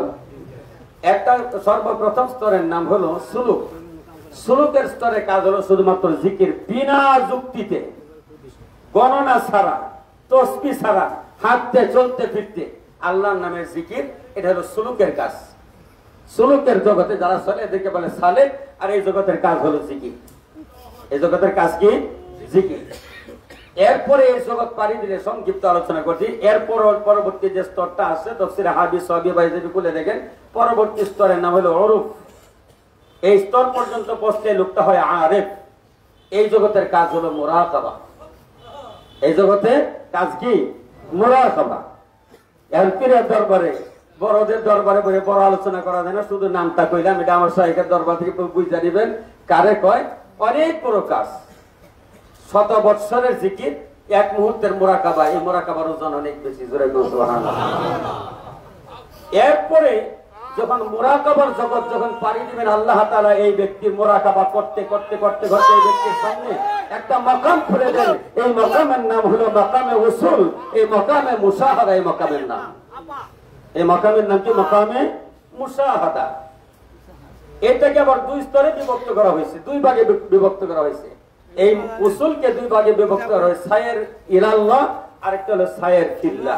একটা সর্বপ্রথম স্তরের নাম হলো সুলুক। সুলুকের স্তরে কাজ হলো শুধুমাত্র জিকির, বিনা যুক্তিতে, গণনা ছাড়া, তসবিহ ছাড়া, হাঁটতে চলতে ফিরতে আল্লাহর নামের জিকির। এটা হলো সুলুকের কাজ। সুলুকের জগতে যারা চলে এদেরকে বলে সালেক। আর এই জগতের কাজ হলো জিকির। এই জগতের কাজ কি? জিকির। এরপরে এই জগৎ পাড়ি দিলে সংক্ষিপ্ত আলোচনা করছি। এরপর পরবর্তী যে স্তরটা আছে, তাফসীরে হাবি, সাবি, বাইজাবি খুলে দেখেন, পরবর্তী স্তরের নাম হলো উরুফ। এই স্তর পর্যন্ত পৌঁছলে লোকটা হয় আরেফ। এই জগতের কাজ হলো মুরাকাবা। এই জগতে কাজ কি? মুরাকাবা। এর পীরের দরবারে, বড়দের দরবারে বড় আলোচনা করা যায় না, শুধু নামটা কইলাম। এটা আমার শাইখের দরবার থেকে বুঝে নিবেন কারে কয়। অনেক বড় কাজ, 100 বৎসরের জিকির, 1 মুহূর্তের মুরাকাবা। এই মুরাকাবার ওজন অনেক বেশি, জোরে সুবহানাল্লাহ। এরপরে যখন মুরাকাবার জগৎ যখন পাড়ি দিবেন, আল্লাহ তাআলা এই ব্যক্তির মুরাকাবা করতে করতে করতে করতে এই ব্যক্তির সামনে একটা মাকাম খুলে দেন। এই মাকামের নাম হলো মাকামে উসুল, এই মাকামে মুশাহাদা। এই মাকামের নাম, এই মাকামের নাম কি? মাকামে মুশাহাদা। এটাকে আবার 2 স্তরে বিভক্ত করা হয়েছে, 2 ভাগে বিভক্ত করা হয়েছে। এই উসুলকে 2 ভাগে বিভক্ত করা হয়েছে, সায়ের ইলাল্লাহ আর একটা হলো সায়ের ফিল্লাহ।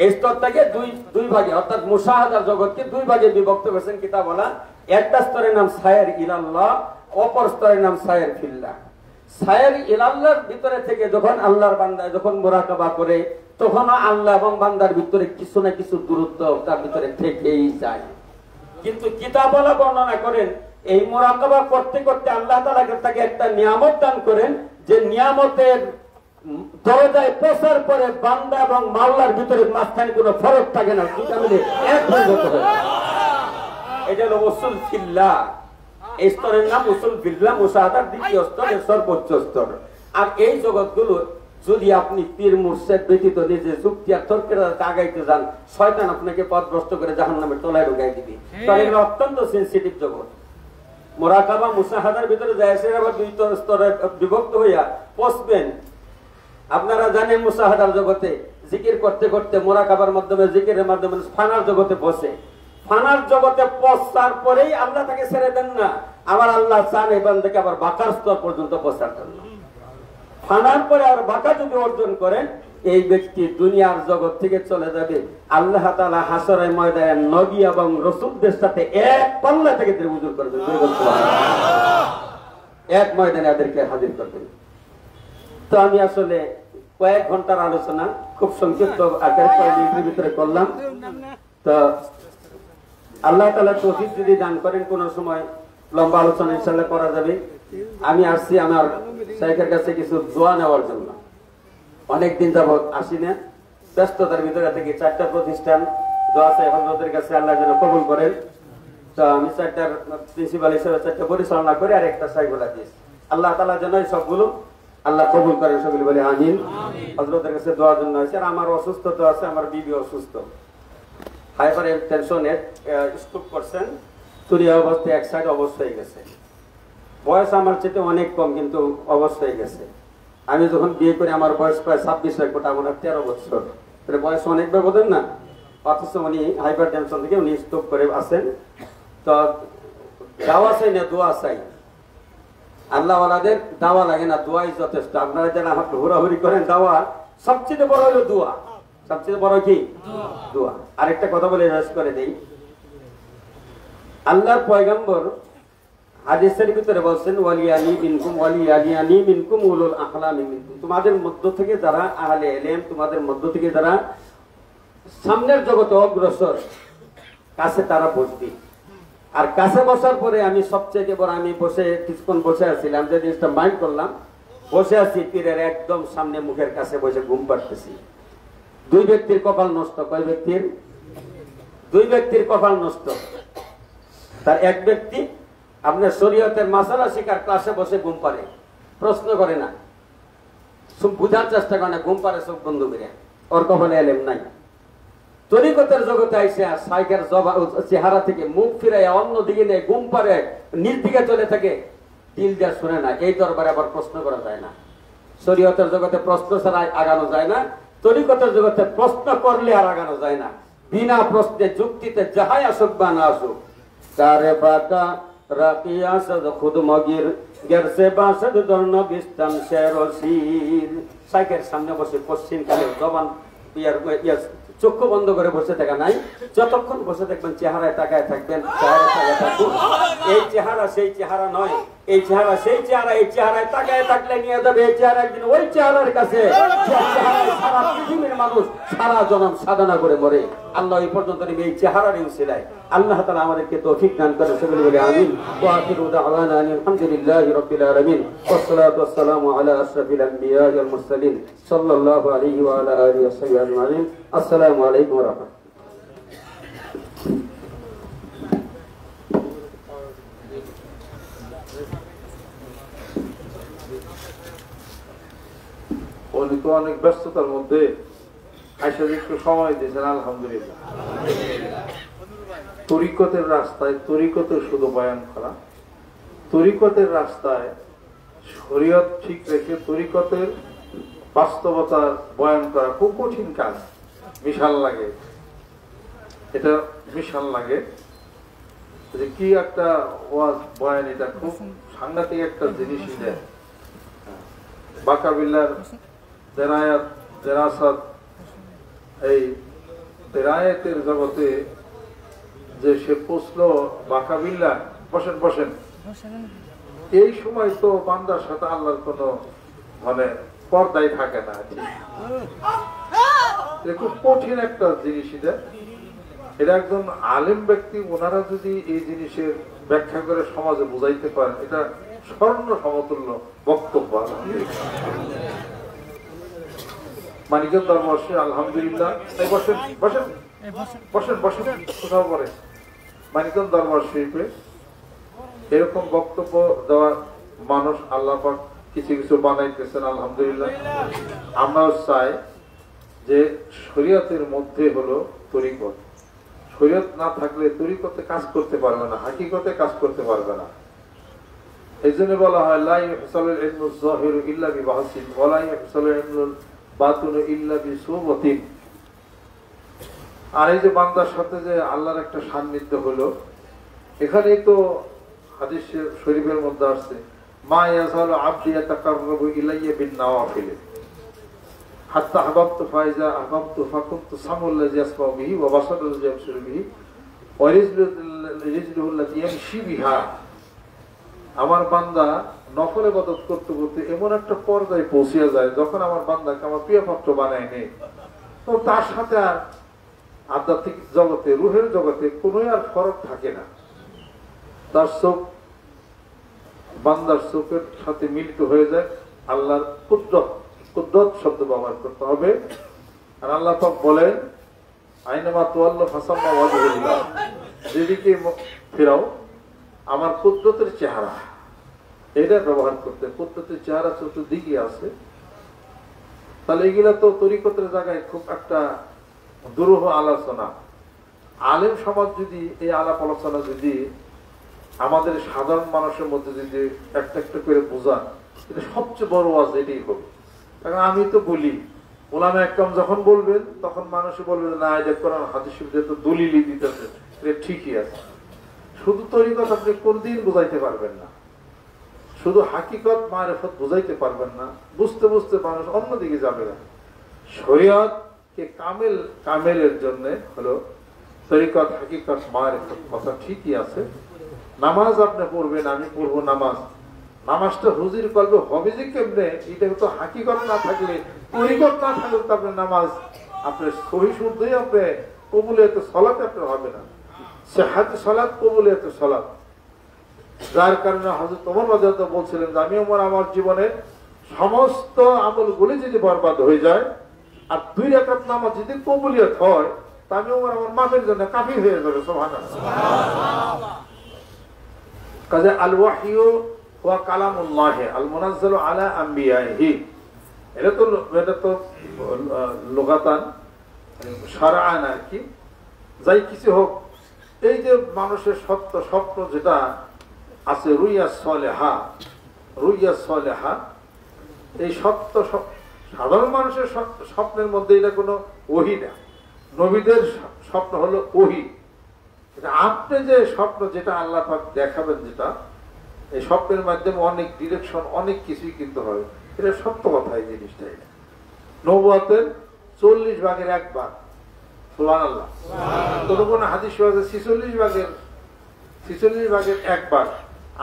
এই স্তরটাকে দুই ভাগে, অর্থাৎ মুশাহাদার জগৎকে 2 ভাগে বিভক্ত করেছেন কিতাবওয়ালা। একটা স্তরের নাম সায়ের ইলাল্লাহ, অপর স্তরের নাম সায়ের ফিল্লাহ। সায়ের ইলাল্লাহর ভিতরে থেকে যখন আল্লাহর বান্দা যখন মুরাকাবা করে, তখন আল্লাহ এবং বান্দার ভিতরে কিছু না কিছু দূরত্ব তার ভিতরে থেকেই যায়। কিন্তু কিতাবওয়ালা বর্ণনা করেন, এই মুরাকাবা করতে করতে আল্লাহ তাআলা তাকে একটা নিয়ামত দান করেন, যে নিয়ামতের দরজায় পৌঁছার পরে বান্দা এবং মাওলার ভিতরে মাঝখানে কোনো ফরক থাকে না, দুটা মিলে এক হয়ে যেতে হয়। এটা হলো উসুল ফিল্লাহ। এই স্তরের নাম উসুল ফিল্লাহ, মুশাহাদার দ্বিতীয় স্তরের সর্বোচ্চ স্তর। আর এই জগৎগুলো যদি আপনি পীর মুর্শিদ ব্যতীত নিজে যুক্তি আর তর্কের আগাইতে যান, শয়তান আপনাকে পথভ্রষ্ট করে জাহান্নামের তলায় ঢুকাই দিবে। কারণ এটা অত্যন্ত সেনসিটিভ জগৎ। মুরাকাবা মুশাহাদার ভিতরে যায় আবার দুই স্তরে বিভক্ত হইয়া পৌঁছবেন। আপনারা জানেন মুশাহাদার জগতে জিকির করতে করতে মুরাকাবার মাধ্যমে জিকিরের মাধ্যমে ফানার জগতে পৌঁছে। ফানার জগতে পৌঁছার পরেই আল্লাহ তাকে ছেড়ে দেন না, আবার আল্লাহ চান এই বান্দাকে আবার বাকার স্তর পর্যন্ত পৌঁছার জন্য। ফানার পরে আর বাকা যদি অর্জন করেন, এই ব্যক্তি দুনিয়ার জগৎ থেকে চলে যাবে। আল্লাহ তাআলা হাসরের ময়দানে নবী এবং রাসূলদের সাথে এক পাল্লা থেকে হুজুর করবেন, এক ময়দানে এদেরকে হাজির করবেন। তো আমি আসলে কয়েক ঘন্টার আলোচনা খুব সংক্ষিপ্ত আকারে কয়েক মিনিটের ভিতরে করলাম। তো আল্লাহ তাআলা তৌফিক যদি দান করেন, কোন সময় লম্বা আলোচনা ইনশাআল্লাহ করা যাবে। আমি আসছি আমার শাইখের কাছে কিছু দোয়া নেওয়ার জন্য। অনেকদিন যাবত আসি না, ব্যস্ততার ভিতরে থেকে 4টা প্রতিষ্ঠান দোয়া চাই হযরতের কাছে, আল্লাহ যেন কবুল করেন। তো আমি 4টার প্রিন্সিপাল হিসেবে 4টা পরিচালনা করে আর একটা শাইখুল্লাহ দিয়েছি। আল্লাহ তাআলা যেন এই সবগুলো আল্লাহ কবুল করেন, সকলে বলে আমিন। হযরতের কাছে দোয়ার জন্য আছে। আর আমার অসুস্থতা আছে, আমার বিবি অসুস্থ, হাইপার টেনশনে স্ট্রোক করছেন, তুরিয়া অবস্থায় এক সাইড অবস্থা হয়ে গেছে। বয়স আমার চেয়ে অনেক কম, কিন্তু অবস্থা হয়ে গেছে। আমি যখন বিয়ে করি আমার বয়স প্রায় 26 রাখবো, আমার 13 বছর, বয়স অনেক ব্যবধান না। অথচ উনি হাইপার টেনশন থেকে উনি স্ট্রোক করে আছেন। তো দাওয়া চাই না, দোয়া চাই। আল্লাহ ওয়ালাদের দাওয়া লাগে না, দোয়াই যথেষ্ট। আপনারা যারা আমাকে হুড়াহুড়ি করেন, দাওয়া সবচেয়ে বড় হলো দোয়া। সবচেয়ে বড় কি? দোয়া। আরেকটা কথা বলে শেষ করে দেই। আল্লাহর পয়গম্বর হাদিসের ভিতরে বলছেন, ওয়ালিয়ানি মিনকুম ওয়ালিয়ানি মিনকুম উলুল আহলামি মিনকুম, তোমাদের মধ্য থেকে যারা আহলে ইলম, তোমাদের মধ্য থেকে যারা সামনের জগতে অগ্রসর, কাছে তারা বসবে। আর কাছে বসার পরে আমি সবচেয়ে বড়, আমি বসে কিছুক্ষণ বসে আছিলাম, যে জিনিসটা মাইন্ড করলাম, বসে আছি পীরের একদম সামনে, মুখের কাছে বসে ঘুম পাড়তেছি। দুই ব্যক্তির কপাল নষ্ট। কয় ব্যক্তির? দুই ব্যক্তির কপাল নষ্ট। তার এক ব্যক্তি আপনার শরীয়তের মাসালা শিকার ক্লাসে বসে ঘুম পারে, প্রশ্ন করে না, বুঝার চেষ্টা করে না, ঘুম পারে চোখ বন্ধ করে, ওর কপালে এলেম নাই। তরিকতের জগতে আইসে সাইকের চেহারা থেকে মুখ ফিরাইয়া অন্য দিকে নেই, ঘুম পারে, নিজ দিকে চলে থাকে, দিল যা শুনে না। এই দরবারে আবার প্রশ্ন করা যায় না। শরীয়তের জগতে প্রশ্ন ছাড়া আগানো যায় না, তরিকতের জগতে প্রশ্ন করলে আর আগানো যায় না। বিনা প্রশ্নে যুক্তিতে যাহাই আসুক বা না আসুক, তারে বাকা রাকিয়া সদ খুদ মগির গেরসে বাসদ দর্ণ বিস্তান শেরশির। সাইকের সামনে বসে পশ্চিম কালে জবান চক্ষু বন্ধ করে বসে থাকা নাই, যতক্ষণ বসে থাকবেন চেহারায় তাকায় থাকবেন, চেহারায় তাকায় থাকুন। এই চেহারা সেই চেহারা নয়, এই চেহারা সেই চেহারা। এই চেহারায় তাকায় থাকলে নিয়ে যাবে এই চেহারা একদিন ওই চেহারার কাছে, সারা পৃথিবীর মানুষ সারা জনম সাধনা করে মরে। আল্লাহ এই পর্যন্ত এই চেহারার উসিলায় আল্লাহ তাআলা আমাদেরকে তৌফিক দান করে, সকলে বলে আমিন। ওয়া আখিরু দাওয়ানা আলহামদুলিল্লাহি রাব্বিল আলামিন, ওয়াসসালাতু ওয়াসসালামু আলা আশরাফিল আমবিয়া ওয়াল মুরসালিন সাল্লাল্লাহু আলাইহি ওয়া আলা আলিহি ওয়া সাহবিহি আজমাইন। আসসালামু আলাইকুম ওয়া রাহমাতুল্লাহ। উনি তো অনেক ব্যস্ততার মধ্যে আইসা একটু সময় দিয়েছেন, আলহামদুলিল্লাহ। তরিকতের রাস্তায় তরিকতের শুধু বয়ান করা, তরিকতের রাস্তায় শরীয়ত ঠিক রেখে তরিকতের বাস্তবতার বয়ান করা খুব কঠিন কাজ, বিশাল লাগে। এটা বিশাল লাগে যে কি একটা ওয়াজ বয়ান, এটা খুব সাংঘাতিক একটা জিনিসই দেয়। বাকাবিল্লার দেরায়াত দেরাসাত, এই দেরায়াতের জগতে যে সে পুষলো বাকাবিল্লা, বসেন বসেন, এই সময় তো বান্দার সাথে আল্লাহর কোনো মানে পর্দায় থাকে না। খুব কঠিন একটা জিনিস এটা। এটা একজন আলেম ব্যক্তি, ওনারা যদি এই জিনিসের ব্যাখ্যা করে সমাজে বুঝাইতে পারেন, এটা স্বর্ণ সমতুল্য বক্তব্য। মানিকের দরবারে আলহামদুলিল্লাহ, বসেন বসেন বসেন বসেন কোথাও পরে। মানিকের দরবার শরীফে এরকম বক্তব্য দেওয়ার মানুষ আল্লাহ পাক কিছু কিছু বানাইতেছেন, আলহামদুলিল্লাহ। আমরাও চাই যে শরীয়তের মধ্যে হলো তরিকত, শরীয়ত না থাকলে তরিকতে কাজ করতে পারবে না, হাকিকতে কাজ করতে পারবে না। এই জন্য বলা হয় লা ইয়াহসালুল ইলমু যাহিরু ইল্লা বিবাহসিন ওয়া লা ইয়াহসালুল ইলমুল বাতিনু ইল্লা বিসুবতিন। আর এই যে বান্দার সাথে যে আল্লাহর একটা সান্নিধ্য হলো, এখানেই তো হাদিস শরীফের মধ্যে আসছে মা ইয়াযালু আবদি ইয়াতাকাররাবু ইলাইয়া বিন নওয়াফিল হাত্তা আহবাবতু ফাইজা আহবাবতু ফাকুনতু সামুল্লাযী ইয়াসমাউ বিহি ওয়া বাসারুল্লাযী ইয়াবসিরু বিহি ওয়া রিজলুল্লাযী ইয়ামশি বিহা। আমার বান্দা নফল ইবাদত করতে করতে এমন একটা পর্যায়ে পৌঁছে যায়, যখন আমার বান্দাকে আমার প্রিয় পাত্র বানায় নেই, তো তার সাথে আর আধ্যাত্মিক জগতে, রুহের জগতে কোনো আর ফরক থাকে না। তার চোখ বান্দার চোখের সাথে মিলিত হয়ে যায়। আল্লাহর কুদরত, কুদরত শব্দ ব্যবহার করতে হবে। আর আল্লাহ পাক বলেন আইনামা তুওয়াল্লু ফাসাম্মা ওয়াজহুল্লাহ, যেদিকে ফেরাও আমার কুদরতের চেহারা, এটা ব্যবহার করতে। কুদরতের চেহারা চতুর্দিকে আছে। তাহলে এগুলা তো তরিকতের জায়গায় খুব একটা দুরূহ আলোচনা। আলেম সমাজ যদি এই আলাপ আলোচনা যদি আমাদের সাধারণ মানুষের মধ্যে যদি একটা একটা করে বোঝান, এটা সবচেয়ে বড় ওয়াজ এটাই হবে। কারণ আমি তো বলি, ওলামা একদম যখন বলবেন তখন মানুষ বলবে না এটা কোরআন হাদিস তো দলিলই দিতেছে, এটা ঠিকই আছে। শুধু তরিকত আপনি কোনদিন বুঝাইতে পারবেন না, শুধু হাকিকত মারিফত বুঝাইতে পারবেন না। বুঝতে বুঝতে মানুষ অন্যদিকে যাবে না। শরীয়তকে কামেলের জন্য হলো তরিকত, হাকিকত, মারিফত কথা ঠিকই আছে। নামাজ আপনি পড়বেন, আমি পড়বো নামাজ, নামাজটা হুজির করবে হবে যে কেমনে, এটা তো হাকিকত না থাকলে, তরিকত না থাকলে তো আপনার নামাজ আপনার সহি শুদ্ধই আপনি কবুলিয়ত সালাত আপনার হবে না। সিহাত সালাত, কবুলিয়ত সালাত। যার কারণে হযরত ওমর রাদিয়াল্লাহু আনহু বলছিলেন যে আমি ওমর আমার জীবনের সমস্ত আমলগুলি যদি বরবাদ হয়ে যায় আর 2 রাকাত নামাজ যদি কবুলিয়ত হয়, তা আমি ওমর আমার মাফের জন্য কাফির হয়ে যাবে। সুবহানাল্লাহ। কাজে আল ওয়াহয়ু ওয়া কালামুল্লাহ আল মুনাজ্জালু আলা আম্বিয়াইহি, এটা তো লুগাতান শারআন আর কি, যাই কিছু হোক। এই যে মানুষের সত্য স্বপ্ন যেটা আছে রুইয়া সালেহা, রুইয়া সালেহা, এই সত্য সাধারণ মানুষের স্বপ্নের মধ্যে এটা কোনো ওহী না। নবীদের স্বপ্ন হলো ওহী। এটা আপনি যে স্বপ্ন যেটা আল্লাহ পাক দেখাবেন, যেটা এই স্বপ্নের মাধ্যমে অনেক ডিরেকশন, অনেক কিছুই কিন্তু হবে। এটা সত্য কথা। এই জিনিসটা এটা নবুয়তের 40 ভাগের 1 ভাগ। সুবহানাল্লাহ। কোন কোন হাদিস আছে 46 ভাগের 1 ভাগ।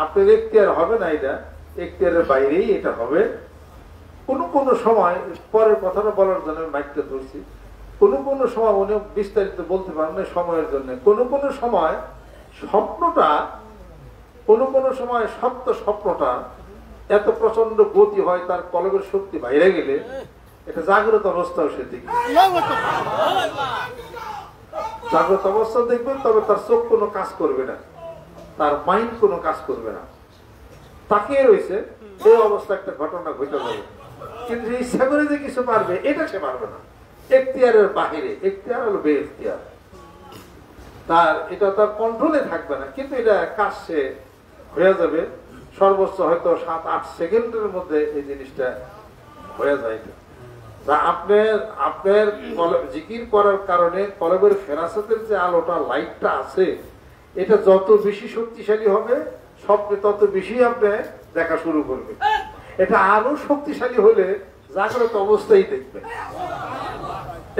আপনার এখতিয়ার হবে না, এটা এখতিয়ারের বাইরেই এটা হবে। কোন কোন সময়, পরের কথাটা বলার জন্য মাইকটা ধরছি, কোন কোন সময় উনি বিস্তারিত বলতে পারেন না সময়ের জন্য। কোন কোন সময় স্বপ্নটা, কোন কোন সময় সত্য স্বপ্নটা এত প্রচন্ড গতি হয়, তার কলবের শক্তি বাইরে গেলে এটা জাগ্রত অবস্থাও সে দেখবে। জাগ্রত অবস্থা দেখবেন, তবে তার চোখ কোনো কাজ করবে না, তার মাইন্ড কোনো কাজ করবে না, তাকিয়ে রয়েছে। এই অবস্থা একটা ঘটনা ঘটে যাবে, কিন্তু ইচ্ছা করে যে কিছু পারবে এটা সে পারবে না। এখতিয়ারের বাহিরে, এখতিয়ার হলো বেএখতিয়ার, এটা তার কন্ট্রোলে থাকবে না, কিন্তু এটা কাজ সে হয়ে যাবে। সর্বোচ্চ হয়তো 7-8 সেকেন্ডের মধ্যে এই জিনিসটা হয়ে যায়। আপনার জিকির করার কারণে কলবের ফেরাসতের যে আলোটা, লাইটটা আছে, এটা যত বেশি শক্তিশালী হবে, স্বপ্নে তত বেশি আপনি দেখা শুরু করবে। এটা আরো শক্তিশালী হলে জাগ্রত অবস্থায় দেখবেন,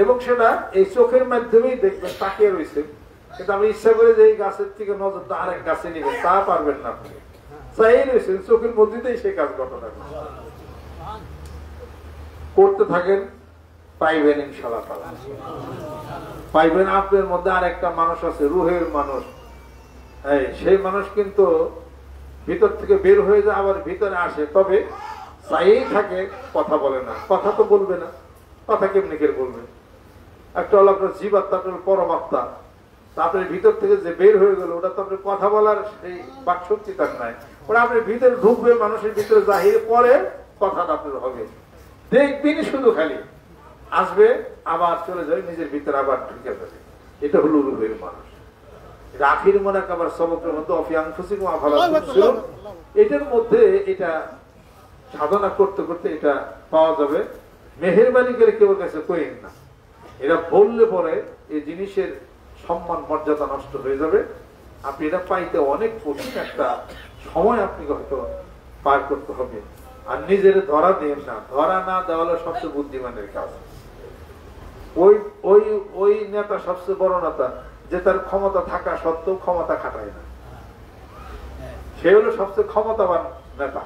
এবং সেটা এই চোখের মাধ্যমেই দেখবেন। তাকিয়ে রয়েছে, কিন্তু আমি ইচ্ছা করে যে এই গাছের থেকে নজরটা আরেক গাছে নিবেন, তা পারবেন না। আপনি চাই রয়েছেন, চোখের মধ্যে দিয়ে সেই কাজ ঘটনা করতে থাকেন, পাইবেন ইনশাআল্লাহ তাআলা। পাইবেন। আপনার মধ্যে আর একটা মানুষ আছে, রুহের মানুষ, সেই মানুষ কিন্তু ভিতর থেকে বের হয়ে যায়, আবার ভিতরে আসে, তবে চাইই থাকে, কথা বলে না। কথা তো বলবে না, কথা কেমনি করে বলবে? একটা হলো আপনার জীবাত্মা, আপনার পরমাত্মা, আপনার ভিতর থেকে যে বের হয়ে গেল, ওটা তো আপনার কথা বলার সেই বাকশক্তি তার নাই। ওরা আপনার ভিতরে ঢুকবে, মানুষের ভিতরে জাহির পরে কথাটা আপনার হবে, দেখবেন শুধু খালি আসবে, আবার চলে যাবে, নিজের ভিতরে আবার ঢুকে যাবে। এটা হলো রুহের মানুষ। আখির মনে আবার সবকের মধ্যে এটার মধ্যে এটা সাধনা করতে করতে এটা পাওয়া যাবে। মেহেরবানি করে কেউ কাছে কইেন না, এরা বললে পরে এই জিনিসের সম্মান মর্যাদা নষ্ট হয়ে যাবে। আপনি এটা পাইতে অনেক কঠিন একটা সময় আপনি হয়তো পার করতে হবে। আর নিজের ধরা দেন না, ধরা না দেওয়া হলো সবচেয়ে বুদ্ধিমানের কাজ। ওই ওই ওই নেতা সবচেয়ে বড় নেতা যে তার ক্ষমতা থাকা সত্ত্বেও ক্ষমতা খাটায় না, সে হলো সবচেয়ে ক্ষমতাবান নেতা,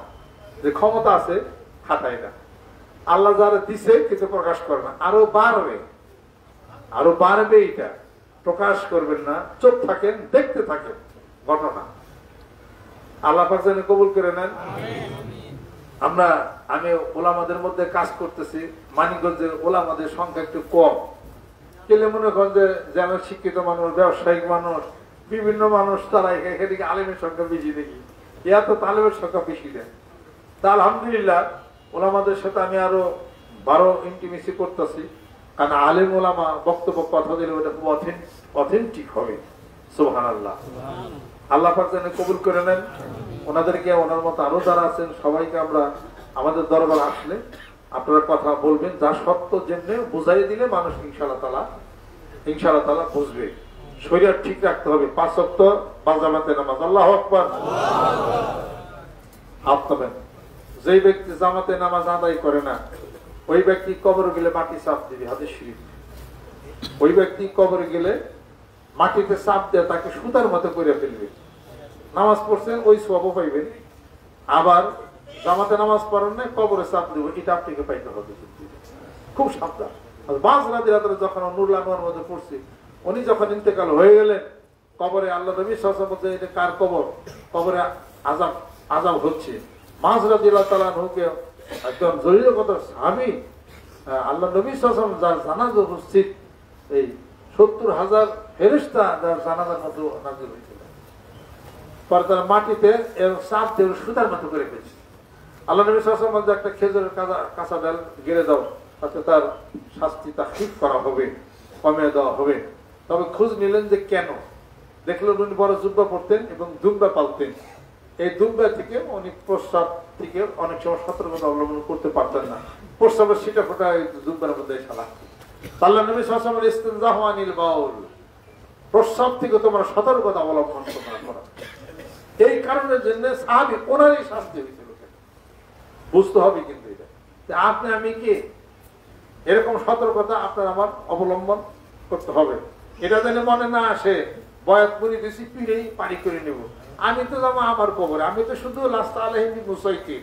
যে ক্ষমতা আছে খাটায় না। আল্লাহ যারা দিছে কিন্তু প্রকাশ করে না, আরো বাড়বে, আরো বাড়বে, এটা প্রকাশ করবেন না, চোখ থাকেন, দেখতে থাকেন ঘটনা। আল্লাহ পাক যেন কবুল করে নেন। আমি ওলামাদের মধ্যে কাজ করতেছি, মানিকগঞ্জের ওলামাদের সংখ্যা একটু কম। কেলে মনে করেন যে আমি শিক্ষিত মানুষ, ব্যবসায়িক মানুষ, বিভিন্ন মানুষ, তারা এখানে আলেমের সংখ্যা বেশি দেখি, ইয়া তো তালেমের সংখ্যা বেশি দেয়। তা আলহামদুলিল্লাহ ওলামাদের সাথে আমি আরো 12 ইন্টিমেসি করতেছি, কারণ আলেম ওলামা বক্তব্য কথা দিলে ওটা খুব অথেন্টিক হবে। সুবহানাল্লাহ। আল্লাহ পাক যেন কবুল করে নেন ওনাদেরকে, ওনার মতো আরো যারা আছেন সবাইকে। আমরা আমাদের দরবার আসলে আপনারা কথা বলবেন, যা সত্য জেনে বুঝাই দিলে মানুষ ইনশাআল্লাহ তাআলা বুঝবে। শরীর ঠিক রাখতে হবে, 5 ওয়াক্ত জামাতে নামাজ। আল্লাহু আকবার। আপনাদের যে ব্যক্তি জামাতে নামাজ আদায় করে না, ওই ব্যক্তি কবরে গেলে মাটি চাপ দিবে, হাদিস শরীফ। ওই ব্যক্তি কবরে গেলে মাটিতে চাপ দিয়ে তাকে সুতার মতো করে ফেলবে। নামাজ পড়ছেন ওই সওয়াবও পাইবেন, আবার জামাতে নামাজ পড়েন না কবরে চাপ দিব, এটা আপনাকে পাইতে হবে। খুব সাবধান। বাস রাদিয়াল্লাহু আনহু যখন নুরুল আনোয়ার মধ্যে পড়ছে, উনি যখন ইন্তেকাল হয়ে গেলেন, কবরে আল্লাহ নবী সাল্লাল্লাহু আলাইহি ওয়াসাল্লাম, এটা কার কবর? কবরে আযাব হচ্ছে। মাস রাদিয়াল্লাহু তাআলা আনহুকে একদম জরুরত সাহাবী, আল্লাহ নবী সাল্লাল্লাহু আলাইহি ওয়াসাল্লাম যার জানাজা উপস্থিত, এই 70,000 ফেরেশতা যার জানাজার মধ্যে নাযিল হয়েছিল, পরে তারা মাটিতে চাপ দিয়ে সুতার মতো করে ফেলছে। আল্লাহ নবী সাল্লাল্লাহু আলাইহি ওয়াসাল্লাম একটা খেজুরের কাঁচা ডাল গেড়ে দাও, তাতে তার শাস্তি তাখফীফ করা হবে, কমিয়ে দেওয়া হবে। তবে খোঁজ নিলেন যে কেন, দেখলেন উনি বড় জুব্বা পড়তেন এবং দুম্বা পালতেন। এই দুম্বা থেকে উনি প্রস্রাব থেকে অনেক সময় সতর্কতা অবলম্বন করতে পারতেন না, প্রস্রাবের সিটা ফোটা দুম্বার মধ্যে সালা। আল্লাহ নবী সাল্লাল্লাহু আলাইহি ওয়াসাল্লাম ইস্তিনজাহু আনিল বাউল, প্রস্রাব থেকে তোমরা সতর্কতা অবলম্বন করো। এই কারণের জন্য সাহাবী ওনারই শাস্তি হয়েছিল। বুঝতে হবে কিন্তু এটা, আপনি আমি কি এরকম সতর্কতা আপনার আমার অবলম্বন করতে হবে। এটা যেন মনে না আসে বয়াত করে দিছি পিড়েই পানি করে নেব, আমি তো যাবো আমার কবরে, আমি তো শুধু লাস্তা আলাইহি মুসাইকি,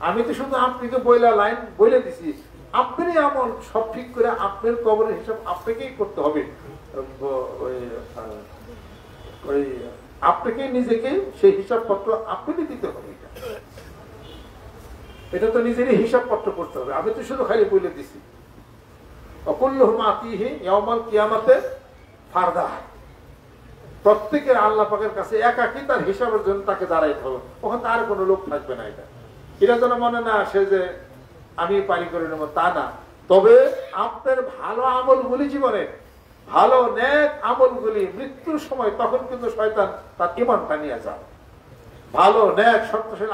আমি তো শুধু আপনাকে লাইন বলে দিছি, আপনি আমল সব ঠিক করে আপনার কবরের হিসাব আপনাকেই করতে হবে। ওই আপনাকে নিজেকে সেই হিসাবপত্র আপনি দিতে হবে। এটা তো নিজেরই হিসাবপত্র করতে হবে, আমি তো শুধু খালি বলে দিছি। অকুল্লুহুম আতিহি ইয়াউমাল কিয়ামাতে ফারদা, প্রত্যেকের আল্লাহ পাকের কাছে একাকী তার হিসাবের জন্য তাকে দাঁড়াইতে হবে, ওখানে আর কোনো লোক থাকবে না। এটা যেন মনে না আসে যে আমি পারি করে নেব, তা না। তবে আপনার ভালো আমলগুলি, জীবনে ভালো নেক আমলগুলি মৃত্যুর সময়, তখন কিন্তু শয়তান তার ঈমানটা নিয়ে যায়। ভালো নেক শক্তিশালী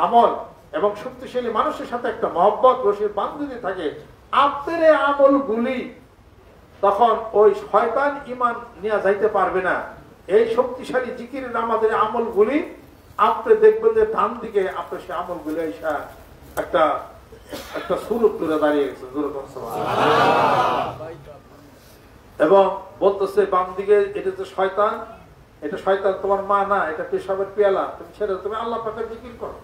আমল এবং শক্তিশালী মানুষের সাথে একটা মহব্বত রশির বান্ধবী থাকে, আপনার এই আমলগুলি তখন ওই শয়তান ঈমান নিয়ে যাইতে পারবে না। এই শক্তিশালী জিকিরের আমাদের আমলগুলি আপনি দেখবেন যে ডান দিকে আপনার সেই আমলগুলি এসে একটা সুরূপ তুলে দাঁড়িয়ে গেছে, এবং বলতেছে বাম দিকে এটা তো শয়তান, এটা শয়তান, তোমার মা না, এটা পেশাবের পেয়ালা, তুমি ছেড়ে তুমি আল্লাহ পাকের জিকির করো।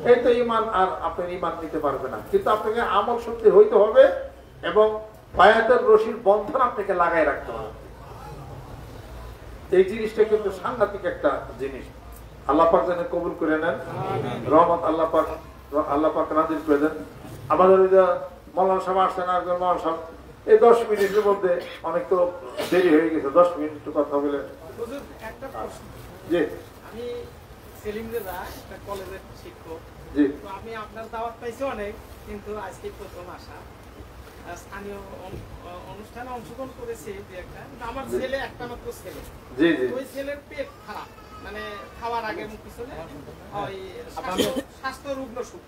এই তো ইমান, আর আপনার ইমান নিতে পারবে না। কিন্তু আপনাকে আমল শক্তি হইতে হবে এবং বায়াতের রশির বন্ধন আপনাকে লাগাই রাখতে হবে। এই জিনিসটা কিন্তু সাংঘাতিক একটা জিনিস। আল্লাহ পাক যেন কবুল করে নেন, রহমত আল্লাহ পাক নাজিল করে দেন। আমাদের ওই যে মৌলানা সাহেব আসছেন, একজন মৌলানা সাহেব, এই 10 মিনিটের মধ্যে অনেক তো দেরি হয়ে গেছে, 10 মিনিট একটু কথা বলে। একটা প্রশ্ন, জি আমি সেলিম রেজা, একটা কলেজের শিক্ষক। জি তো আমি আপনার দাওয়াত পাইছি অনেক, কিন্তু আজকে প্রথম আসা। স্থানীয় অনুষ্ঠানে অংশগ্রহণ করেছি দু একটা, কিন্তু আমার ছেলে একটা মাত্র ছেলে। জি জি ওই ছেলের পেট খারাপ, মানে খাওয়ার আগে মুখ পিছনে ওই স্বাস্থ্য রুগ্ন সুখ।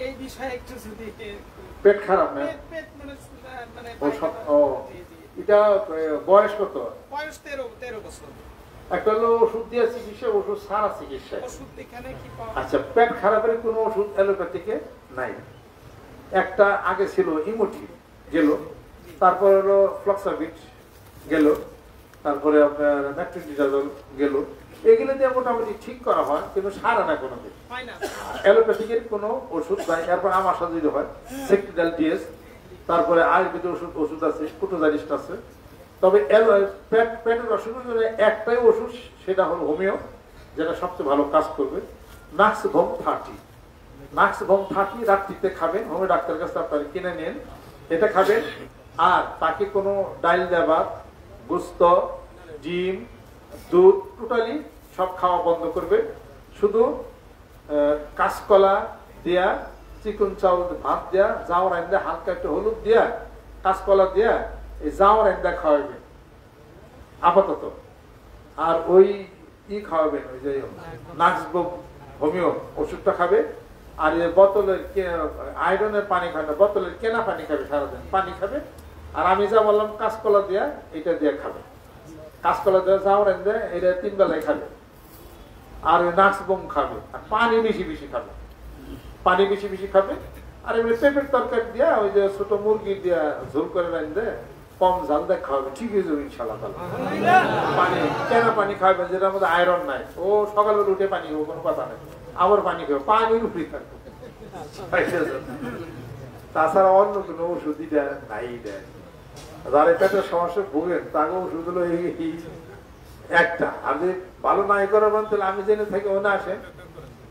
এই বিষয়ে একটু যদি পেট খারাপ না? পেট মানে মানে ও সব, ও এটা বয়স কত? বয়স 13 বছর। একটা হলো ওষুধ দিয়ে চিকিৎসা, ওষুধ ছাড়া চিকিৎসা। ওষুধ এখানে কি পাওয়া? আচ্ছা, পেট খারাপের কোনো ওষুধ অ্যালোপ্যাথিকে নাই। একটা আগে ছিল ইমোটি, গেল। তারপর হলো ফ্লক্সাবিট গেল, তারপরে আপনার ম্যাট্রিডিজাজল গেল। এগুলো দিয়ে মোটামুটি ঠিক করা হয়, কিন্তু সারা না কোনো দিন। হয় না। অ্যালোপ্যাথিকের কোনো ওষুধ নাই। এরপর আমার সাথে যদি হয় সেক্টিডাল ডিএস, তারপরে আয়ুর্বেদিক ওষুধ আছে, কুটোজারিস্ট আছে। তবে পেটের অসুখের জন্য একটাই ওষুধ, সেটা হলো হোমিও, যেটা সবচেয়ে ভালো কাজ করবে। নাক্সভোম 30, নাক্সভোম 30 রাত্রিতে খাবেন, হোমিও ডাক্তারের কাছে আপনারা কিনে নিন, এটা খাবেন। আর তাকে কোনো ডাইল দেওয়া, গোস্ত, ডিম, দুধ টোটালি সব খাওয়া বন্ধ করবে। শুধু কাঁচকলা দিয়া, চিকন চাউল ভাত দেয়া, জাওয়ার আইন দেয়া, হালকা একটু হলুদ দিয়া, কাঁচকলা দিয়া এই জাওয়ার আইন দেয়া খাওয়াবেন আপাতত। আর ওই খাওয়াবেন, ওই যে নাক্সভোম হোমিও ওষুধটা খাবে। আর এই বোতলের আয়রনের পানি খাবে, বোতলের কেনা পানি খাবে, সারাদিন পানি খাবে। আর আমি যা বললাম কাঁচকলা দিয়া, এটা দিয়ে খাবে। কাঁচকলা দেওয়া, জাওয়ার আইন দেয়া, এটা 3 বেলায় খাবে। আর ওই নাক্সভোম খাবে, আর পানি বেশি বেশি খাবে, পানি বেশি বেশি খাবে। আর এমনি পেঁপের তরকারি দিয়া, ওই যে ছোট মুরগি দিয়া ঝোল করে রাখেন দেয়, কম ঝাল দেয় খাওয়াবে, ঠিক হয়ে যাবে ইনশাল্লাহ। পানি কেনা পানি খাওয়াবেন, যেটার মধ্যে আয়রন নাই। ও সকালবেলা উঠে পানি খাবো, কোনো কথা নেই, আবার পানি খাবো, পানির উপরে থাকবে। তাছাড়া অন্য কোনো ওষুধই দেয় নাই দেয়। যারা পেটের সমস্যা ভোগেন তাকে ওষুধ হলো একটা। আর যদি ভালো নাই করাবেন, তাহলে আমি জেনে থাকি ওনা আসেন,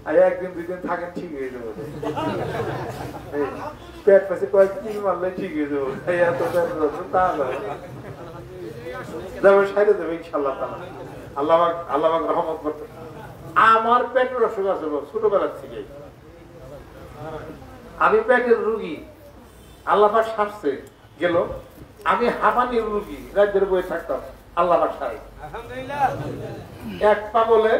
আর 1 দিন 2 দিন থাকেন, ঠিক হয়ে যাবে। পেট পাশে কয়েকদিন মারলে ঠিক হয়ে যাবে, এত তা যাবে, সাইডে যাবে ইনশাল্লাহ। আল্লাহ রহমত করতে। আমার পেটের অসুখ আছে ছোটবেলার থেকে, আমি পেটের রুগী, আল্লাহ পাক সারছে গেল। আমি হাঁপানির রুগী, রাজ্যের বয়ে থাকতাম, আল্লাহ পাক সারে। এক পাগলে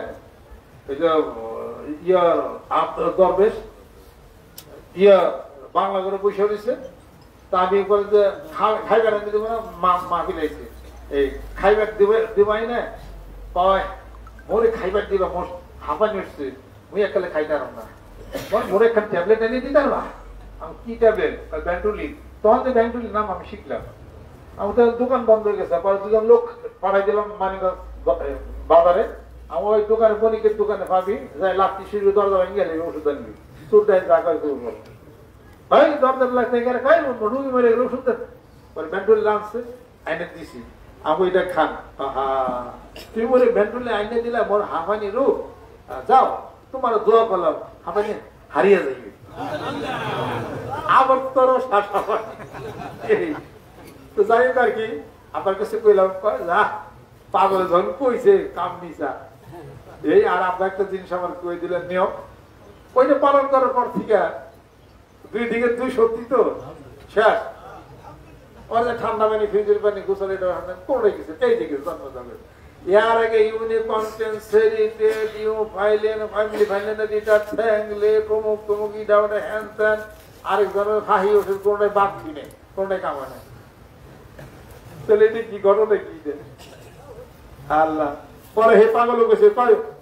দরবেশ বাংলা করে পয়সা দিচ্ছে। তা আমি বলে যে খাইবার আমি দেবো না, মা ফিলাইছে, এই খাইবার দিবাই না, মোরে খাইবার দিবা, মোর হাঁপানি উঠছে, মুই একালে খাইতাম না, মোরে একটা ট্যাবলেট এনে দিতে পারবা। আমি কি ট্যাবলেট? ব্যান্টুলি। তখন যে ব্যান্টুলির নাম আমি শিখলাম। আমি তো দোকান বন্ধ হয়ে গেছে, পরে 2জন লোক পাঠাই দিলাম মানিকগঞ্জ বাজারে। আমি ওই দোকানে, বণিকের দোকানে ভাবি যাই, লাঠি সিঁড়ি দরজা ভেঙে গেলে ওষুধ আনবি, চোর দেয় রাখা ভাই, দরজা লাগতে গেলে খাই, রুগী মেরে গেলে ওষুধ দেন। পরে ব্যান্টুলি আনছে, আইনে দিছি, আমি এটা খান। তুমি বলে ব্যান্টুলি আইনে দিলা, মোর হাঁপানি রোগ, যাও তোমার দোয়া করলাম, হাঁপানি হারিয়ে যাইবে। আবার তোর তো যাই হোক আর কি, আপনার কাছে কইলাম, পাগল যখন কইছে কাম নিচা এই। আর আপনার একটা জিনিস আমার কই দিলেন নিয়ম, ওইটা পালন করার পর থেকে 2 দিকে 2 সত্যি তো শেষ। ওর যে ঠান্ডা পানি, ফ্রিজের পানি, গোসল, এটা করে গেছে এই দিকে জন্ম যাবে। এর আগে ইউনিকনসেন্সেরিটেড, ফাইলেন, ফ্যামিলি ফাইলেন, থ্যাংলে, প্রমুখ প্রমুখ, ইটা ওটা হ্যান ত্যান, আরেক ধরনের হাহি ওষুধ, কোনটাই বাদ কিনে, কোনটাই কামা নেই। তাহলে এটা কি ঘটনা কি আল্লাহ। পরে হে পাগল গেছে,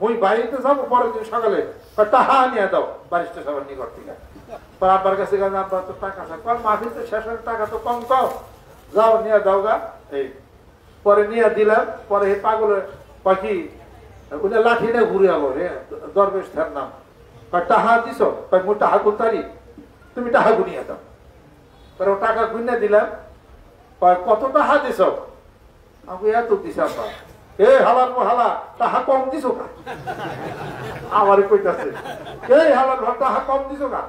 মুই বাড়িতে যাবো পরের দিন সকালে, টাহা নিয়ে দাও বারিস্টার সবার নিকট থেকে। পর আব্বার কাছে গেছে, আব্বার তো টাকা আছে, মাফি তো শেষ, টাকা তো কম কম, যাও নিয়ে দাও গা। এই পরে নিয়ে দিলাম, পরে এই পাগলের পাখি ওটা লাঠিটা ঘুরে আলো রে দরবেশ তার নাম টাহা দিছ মু টাহা গুনতারি, তুমি টাহা গুনিয়ে দাও। পরে ও টাকা গুনে দিলাম, কত টাহা দিছ? আমি এত দিছ আপা। এ হালার হালা টাহা কম দিছ কা? আমার কইতাছে এই হালার ঘর টাহা কম দিছ কা?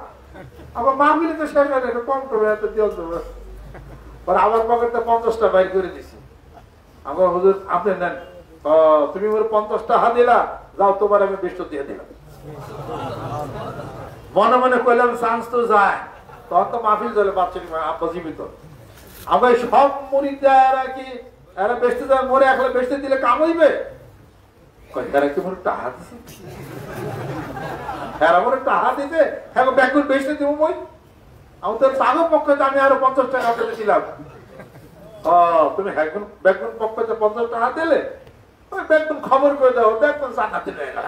আমার মা মিলে তো শেষ হয় কম করবে এত দিও দেবে। পরে আমার পকেটে 50টা বাইর করে দিছি। আমার হুজুর আপনি নেন, তুমি ওর 50 টাকা দিলা, যাও তোমার আমি 20 দিয়ে দিলাম। মনে মনে কইলাম চান্স তো যায়, তখন তো মাহফিল চলে বাচ্চা আব্বা জীবিত। আমার সব মুরিদরা কি এরা বেচতে যায়, মরে একলা বেচতে দিলে কাম হইবে? তারা কি মোর টাকা দিছে? এরা মোরে টাকা দিতে হ্যাঁ ব্যাগুন বেচতে দিব মই? আমি তো তাগো পক্ষে আমি আরো 50 টাকা আপনাকে দিলাম। তুমি ব্যাগুন পক্ষে 50 টাকা দিলে, ওই ব্যাগুন খবর করে দাও, ব্যাগুন জান্নাতে নিয়ে গেল,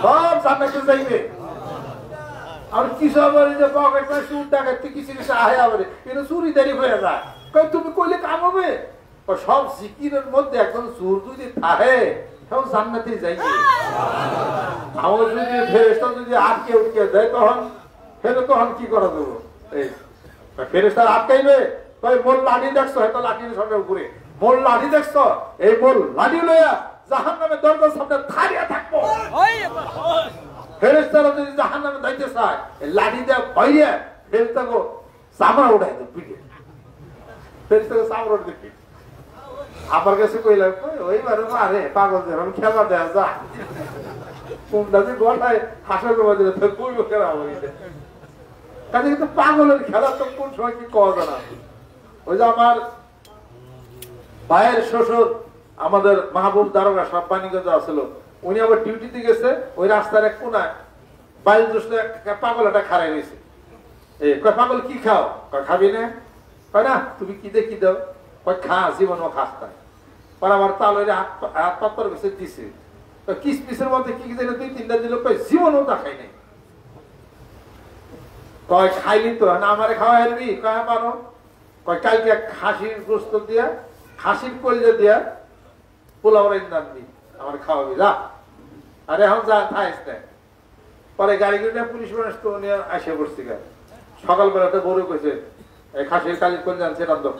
সব জান্নাতে যাইবে। আর কিছু আবার এই যে পকেট সুর টাকাতে কিছু কিছু আহে আবার এটা চুরি দাঁড়ি হয়ে যায়। তুমি কইলে কাম হবে? সব জিকিরের মধ্যে একজন চুর যদি থাকে সব জান্নাতে যাইবে। আমার যদি ফেরেশতা যদি আটকে উঠকে দেয় তখন কি করা দেবো? এই ফেরেশতা আটকাইবে, মোর লাঠি দেখছো, হয়তো লাঠির সামনে উপরে মোর লাঠি দেখছো, এই মোর লাঠি লইয়া জাহান্নামের দরজার সামনে দাঁড়িয়ে থাকবো। ফেরেশতারা যদি জাহান্নামে যাইতে চায় লাঠি দিয়ে ভইয়া ফেরেশতাকে চামড়া উঠাই দেব পিঠে, ফেরেশতাকে চামড়া উঠে পিঠে। আমার কাছে কইলাম ওইবারে আরে পাগল যেরকম খেলা দেয়া যা কোনটা যে গলায় হাসার বাজে কইব কেন আমার কাজে কিন্তু পাগলের খেলা তো কোন সময় কি কওয়া যায় না। ওই যে আমার ভাইয়ের শ্বশুর আমাদের মাহবুব দারোগা সব বাণীগঞ্জ আসলো, উনি আবার ডিউটিতে গেছে, ওই রাস্তার এক কোনায় বাইল দোষে পাগল একটা খাড়াই রয়েছে। পাগল কি খাও? খাবি না? কয় না তুমি কি দেখি দাও? কয় খা, জীবন খাস তাই। পরে আমার তালের হাত পাত্তর গেছে দিছে, কিসমিসের মধ্যে কি দিল 2-3টা দিল, কয় জীবনও তা খাই নাই। কয় খাইলি তো না আমারে খাওয়া হেলবি? কয় পারো। কয় কালকে খাসির গোস্ত দিয়া খাসির কলিজা দিয়া পোলাও রান্না দি আমার খাওয়াবি যা। আরে এখন যা খাইস না। পরে গাড়ি করে পুলিশ মানুষ তো নিয়ে আসে পড়ছি। সকালবেলাটা বড় কইছে এই খাসির কালির কলিজা আনছে রান্ধব।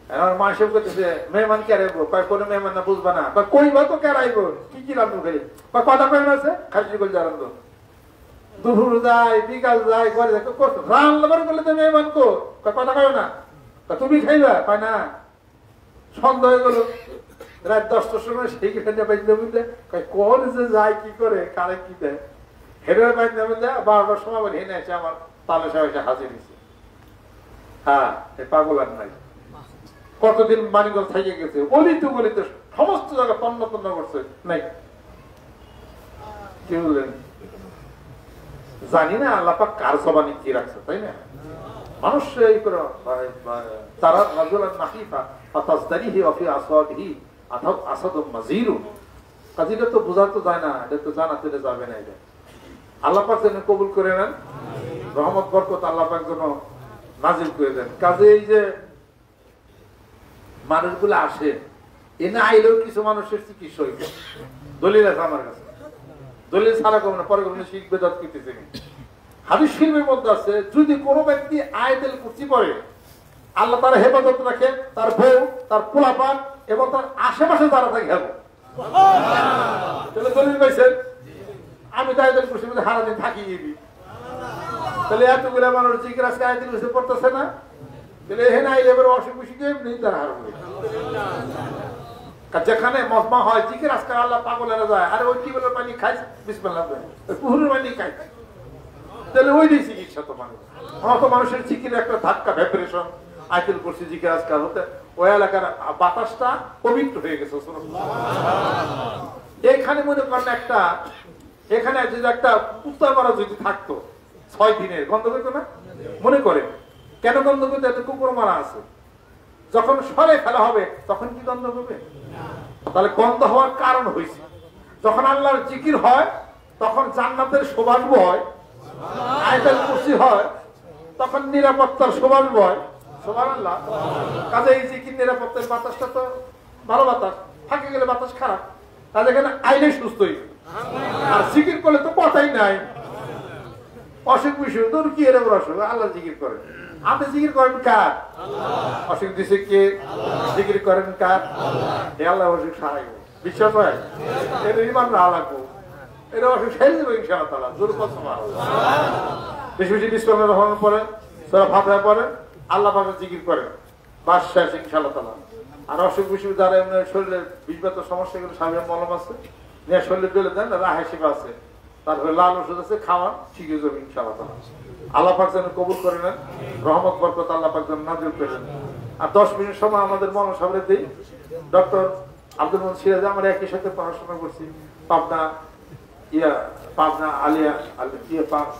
আমার মা সব করতেছে মেহমান কে রাখবো? কয় কোনো মেহমান না বুঝবা না। কইবা তো কে রাখবো? কি কি রান্ধব খালি? কথা কয় আছে খাসির কলিজা রান্ধব। দুপুর যায় বিকাল যায় ঘরে রান্নাবার করলে তো মেহমান কো কথা কয় না, তুমি খাইবা? কয় না। সন্ধ্যা হয়ে গেল, রাত 10টার সময় সেই খেতে বাইন্দা বুঝলে কোন যে যায় কি করে কারে কি দেয় হেরে বাইন্দা বুঝলে 12টার সময় আবার হেনে আছে আমার তালে সবাই হাজির হয়েছে। হ্যাঁ এই পাগল আর নাই, কতদিন মানিগঞ্জ থেকে গেছে, বলিতে সমস্ত জায়গা তন্ন তন্ন করছে নাই। কি বললেন জানি না আল্লাহ পাক কার জবানে কি রাখছে, তাই না? মানুষ এই করে তারা রাজুলান নাহিফা ফাতাজদারিহি ওয়া ফি আসওয়াদিহি আসাদুম মাজিরুন। কাজীটা তো বোঝা তো যায় না, এটা তো জানাতে যাবে না। এটা আল্লাহ পাক যেন কবুল করে নেন, রহমত বরকত আল্লাহ পাক যেন নাজিল করে দেন। কাজে এই যে মানুষগুলো আসে এনে আইলেও কিছু মানুষের চিকিৎসা হইবে। দলিল আছে আমার কাছে, দলিল ছাড়া কম না, পরে কম শিখবে দত করতেছে। হাদিস শরীফের মধ্যে আছে যদি কোনো ব্যক্তি আয়াতুল কুরসি পড়ে আল্লাহ তার হেফাজত রাখে, তার বউ, তার পোলাপান এবং তার আশেপাশে যারা থাকে হেব। তাহলে দলিল পাইছেন? আমি তো আয়াতুল কুরসির মধ্যে সারাদিন থাকি গেবি, তাহলে এতগুলা মানুষ জিকির আজকে আয়াতুল কুরসি পড়তেছে না, তাহলে এখানে আইলে এবার অসুখ বিসুখ এমনি তারা হারবে। যেখানে মজমা হয় জিকির আজকে আল্লাহ পাগলেরা যায়, আরে ওই টিউবওয়েলের পানি খাইছে বিসমিল্লাহ, পুকুরের পানি খাই, তাহলে ওই দিয়ে চিকিৎসা তো মানুষ। আমার তো মানুষের জিকির একটা ধাক্কা ভাইব্রেশন আয়াতুল কুরসি জিকির আজকাল হতে ওই এলাকার বাতাসটা পবিত্র হয়ে গেছে। এখানে মনে করেন একটা এখানে যদি একটা কুত্তা মারা যদি থাকতো 6 দিনের গন্ধ করতো না? মনে করে কেন গন্ধ করতো? এত কুকুর মারা আছে, যখন সরে ফেলা হবে তখন কি গন্ধ হবে? তাহলে গন্ধ হওয়ার কারণ হয়েছে যখন আল্লাহর জিকির হয় তখন জান্নাতের সুবাস বয়, আয়াতুল কুরসি হয় তখন নিরাপত্তার সুবাস বয়, সুবহানাল্লাহ। কাজে এই জিকির নিরাপত্তার বাতাসটা তো ভালো বাতাস, ফাঁকে গেলে বাতাস খারাপ, তাহলে এখানে আইলে সুস্থই। আর জিকির করলে তো কথাই নাই, অসুখ বিসুখ তোর কি এর অসুখ, আল্লাহ জিকির করেন। আপনি জিকির করেন কার? অসুখ দিছে কে? জিকির করেন কার? আল্লাহ অসুখ সারাইব, বিশ্বাস হয়? এর ইমান না লাগবো, এটা অসুখ সারি দেবো ইনশাআল্লাহ তাআলা। জোর কথা বেশি বেশি বিসমিল্লাহির রহমানির পরে সূরা ফাতিহা পড়ে, আল্লাহ পাকের জিকির করেন, বাস শেষ ইনশাআল্লাহ তাআলা। আর অসুখ বিসুখ যারা এমনি শরীরের বিষবাত সমস্যাগুলো সামনে মলম আছে, নিয়ে শরীরে ডলে দেন, রাহে শিবা আছে, তারপরে লাল ওষুধ আছে, খাওয়ান, ঠিক হয়ে যাবে ইনশাআল্লাহ তাআলা। আল্লাহ পাক যেন কবুল করে নেন, রহমত বরকত আল্লাহ পাক যেন নাজিল করে নেন। আর 10 মিনিট সময় আমাদের মৌলানা সাহেবের দেই। ডক্টর আব্দুল মজিদ সিরাজ, আমরা একই সাথে পড়াশোনা করছি পাবনা আলিয়া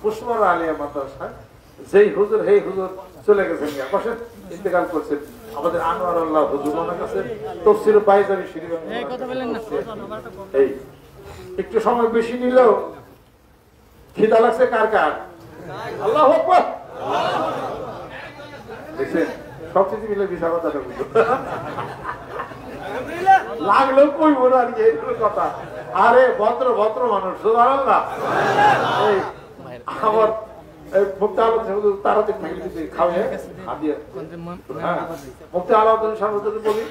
পুষ্পরা আলিয়া মাদ্রাসায়। যেই হুজুর হেই হুজুর চলে গেছেন, বসেন, ইন্তেকাল করছেন আমাদের আনোয়ার আল্লাহ হুজুর, ওনার কাছে তাফসীর বাইজারি শরীফ। এই একটু সময় বেশি নিলেও খিদা লাগছে কার কার? আল্লাহু আকবার। দেখছেন সবকিছু মিলে বিশা কথাটা বুঝলো, লাগলেও কইব না আর কি, এইগুলো কথা। আরে ভদ্র ভদ্র মানুষ, সুবহানাল্লাহ। এই আমার মুফতি আলাউদ্দিন তারাতে খাওয়া হাদিয়া, মুফতি আলাউদ্দিন সাহেব বলি,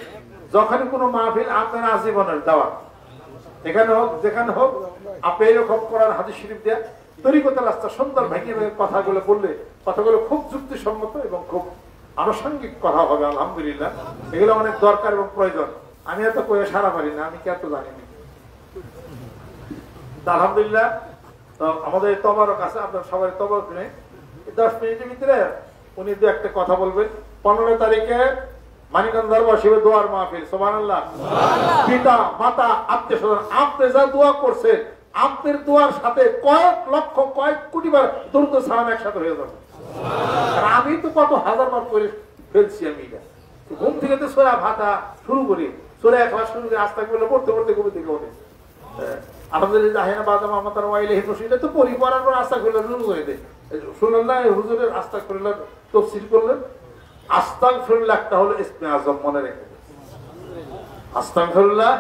যখনই কোনো মাহফিল আপনার আজীবনের দাওয়াত, এখানে হোক যেখানে হোক, আপনি এরকম করার হাদিস শরীফ দেয়া তরিকতের রাস্তা সুন্দর ভেঙে ভেঙে কথাগুলো বললে, কথাগুলো খুব যুক্তিসম্মত এবং খুব আনুষঙ্গিক কথা হবে আলহামদুলিল্লাহ। এগুলো অনেক দরকার এবং প্রয়োজন। আমি এত কয়ে সারা পারি না, আমি কে এত জানি না। আলহামদুলিল্লাহ, তো আমাদের তবারক আছে, আপনার সবাই তবারক নেই। 10 মিনিটের ভিতরে উনি দু একটা কথা বলবেন। 15 তারিখে মানিকগঞ্জ দরবার শিবে দোয়ার মাহফিল, সুবহানাল্লাহ। পিতা মাতা আত্মীয় স্বজন আপনি যা দোয়া করছে, আপনার দোয়ার সাথে কয়েক লক্ষ কয়েক কোটি বার দরুদ সালাম একসাথে হয়ে যাবে। আমি তো কত হাজার বার করে ফেলছি। আমি ঘুম থেকে তো সূরা ফাতিহা শুরু করি, সূরা ইখলাস শুরু করে আস্তাগফিরুল্লাহ পড়তে পড়তে ঘুম থেকে ওঠে। আলহামদুলিল্লাহ হেনা বাদাম আমাদের ওয়াইলাহি তসবিহটা তো পড়ি, পড়ার পর আস্তাগফিরুল্লাহ শুরু করে দেয়। শুনলেন না হুজুরের আস্তাগফিরুল্লাহ তাফসীর করলেন? আস্তাগফিরুল্লাহ একটা হলো ইসমে আযম, মনে রেখে আস্তাগফিরুল্লাহ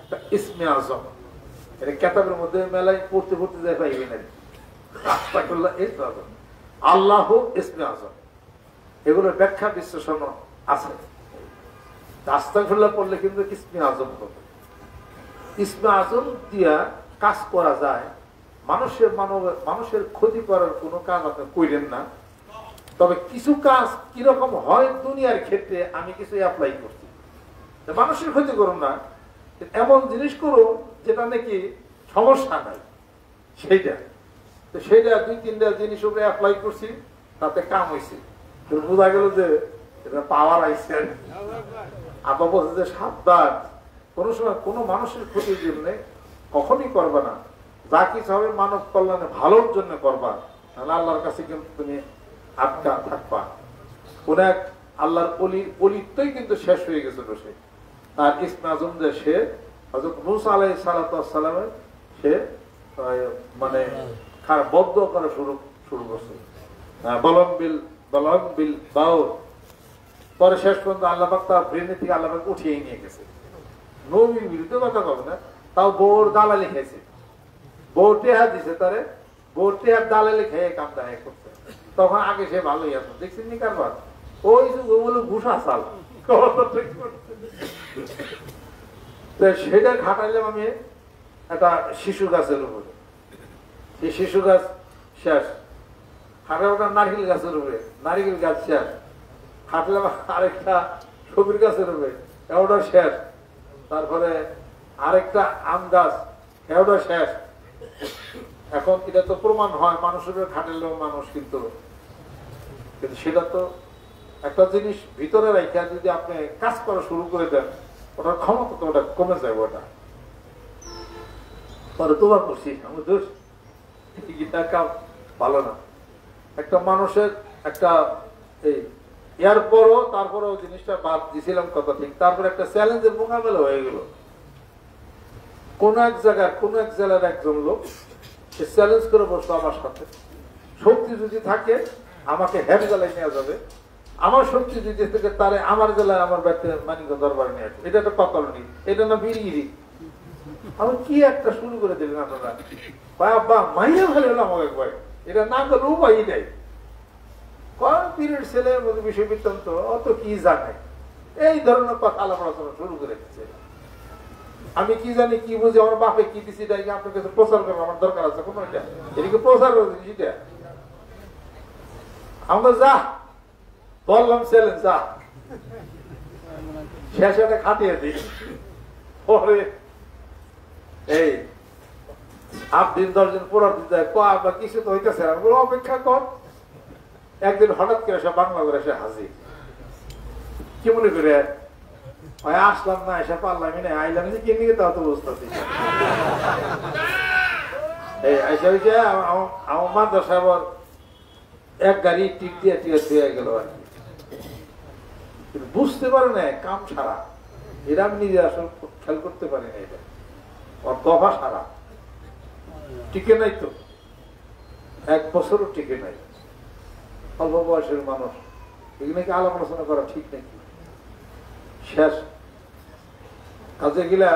একটা ইসমে আযম। এটা কিতাবের মধ্যে মেলায় পড়তে পড়তে যায় পাইবেন না। আস্তাগফিরুল্লাহ ইসমে আযম, আল্লাহু ইসমে আযম, এগুলোর ব্যাখ্যা বিশ্লেষণ আছে। আস্তাগফিরুল্লাহ পড়লে কিন্তু ইসমে আযম হবে। ইসমে আযম দিয়া কাজ করা যায়। মানুষের ক্ষতি করার কোনো কাজ আপনি কইলেন না, তবে কিছু কাজ কিরকম হয় দুনিয়ার ক্ষেত্রে আমি কিছু অ্যাপ্লাই করছি। মানুষের ক্ষতি করুন না, এমন জিনিস করুন যেটা নাকি সমস্যা নাই, সেইটা। তো সেইটা 2-3টা জিনিস উপরে অ্যাপ্লাই করছি, তাতে কাম হয়েছে। বোঝা গেল যে এটা পাওয়ার আইসে। আবার বলছে যে সাবধান, কোনো সময় কোনো মানুষের ক্ষতির জন্য কখনই করবে না। যা কিছু হবে মানব কল্যাণে ভালোর জন্য করবা, তাহলে আল্লাহর কাছে কিন্তু তুমি আটকা থাকবা। কোন এক আল্লাহর অলিত্বই কিন্তু শেষ হয়ে গেছিল। সে তার ইসমে আযম যে সে হযরত মূসা আলাইহিস সালাতু ওয়াস সালামের সে মানে বদ্ধ করা শুরু করছে, বলং বিল বাউ। পরে শেষ পর্যন্ত আল্লাহ পাক তার ব্রেন থেকে আল্লাহ পাক উঠিয়ে নিয়ে গেছে। নবীর বিরুদ্ধে কথা বলে না, তাও বউর দালালি খেয়েছে, বউ টেহা দিছে তারে, বউ টেহার দালালি খেয়ে কাম দায় করছে। তখন আগে সে ভালোই আছে, দেখছেন নি কারবার, ওই বলে ঘুষা চাল। সেটা খাটাইলাম আমি একটা শিশু গাছের উপরে। সেই শিশু গাছ শেষ, খাটা ওটা নারকেল গাছের উপরে, নারকেল গাছ শেষ। খাটলাম আরেকটা সবুজ গাছের উপরে, ওটা শেষ। তারপরে আরেকটা আম গাছ, ওটা শেষ। এখন এটা তো প্রমাণ হয় মানুষের খাটাইলেও মানুষ, কিন্তু সেটা তো একটা জিনিস ভিতরে রেখে যদি আপনি কাজ করা শুরু করে দেন, ওটার ক্ষমতা তো ওটা কমে যাবে। ওটা পরে তোমার করছি আমি দোষ, কাম ভালো না। একটা মানুষের একটা এই এরপরও তারপরেও জিনিসটা বাদ দিছিলাম কথা ঠিক। তারপরে একটা চ্যালেঞ্জের মোকাবেলা হয়ে গেল। কোন এক জায়গার কোন এক জেলার একজন লোক সে চ্যালেঞ্জ করে বসলো আমার সাথে, শক্তি যদি থাকে আমাকে হ্যাপ জ্বালাই নেওয়া যাবে, আমার শক্তি দিতে থেকে তারে আমার জেলায় আমার ব্যক্তি মানিক দরবার নিয়ে আসবে, এটা একটা কতলনি, এটা না বিড়িগিরি। আমি কি একটা শুরু করে দিলেন আপনারা, আব্বা মাইয়া ভালো হলো আমাকে কয়, এটা না করলে উপায় নেই। পীরের ছেলে বিষয় বৃত্তান্ত অত কি জানে, এই ধরনের কথা আলাপ আলোচনা শুরু করে দিচ্ছে। আমি কি জানি কি বুঝি, আমার বাপে কি দিচ্ছি আপনার কাছে প্রচার করবো, আমার দরকার আছে কোনো, এটা এদিকে প্রচার করে দিচ্ছি। এটা আমরা যা বললাম ছেলে যা, শেষে খাটিয়ে দিই। পরে এই 8 দিন 10 দিন 15 দিন যায়, আপনার কিছু তো হইতেছে, অপেক্ষা কর। একদিন হঠাৎ করে এসে বাংলা করে এসে হাজির, কি মনে করে আসলাম না, এসে পারলামই না, আইলাম যে কি নিয়ে তা তো বুঝতেছি। এই আইসা হয়েছে আমার মাদ্রাসা আবার এক গাড়ি টিপ দিয়ে দিয়ে গেল আর কি, বুঝতে পারে না কাম সারা, এরা আমি নিজে আসলে খেয়াল করতে পারি না, এটা ওর দফা সারা টিকে নাই তো, 1 বছরও টিকে নাই। অল্প বয়সের মানুষ, এগুলো কি আলাপ আলোচনা করা ঠিক নাকি? শেষ কাজে গিলা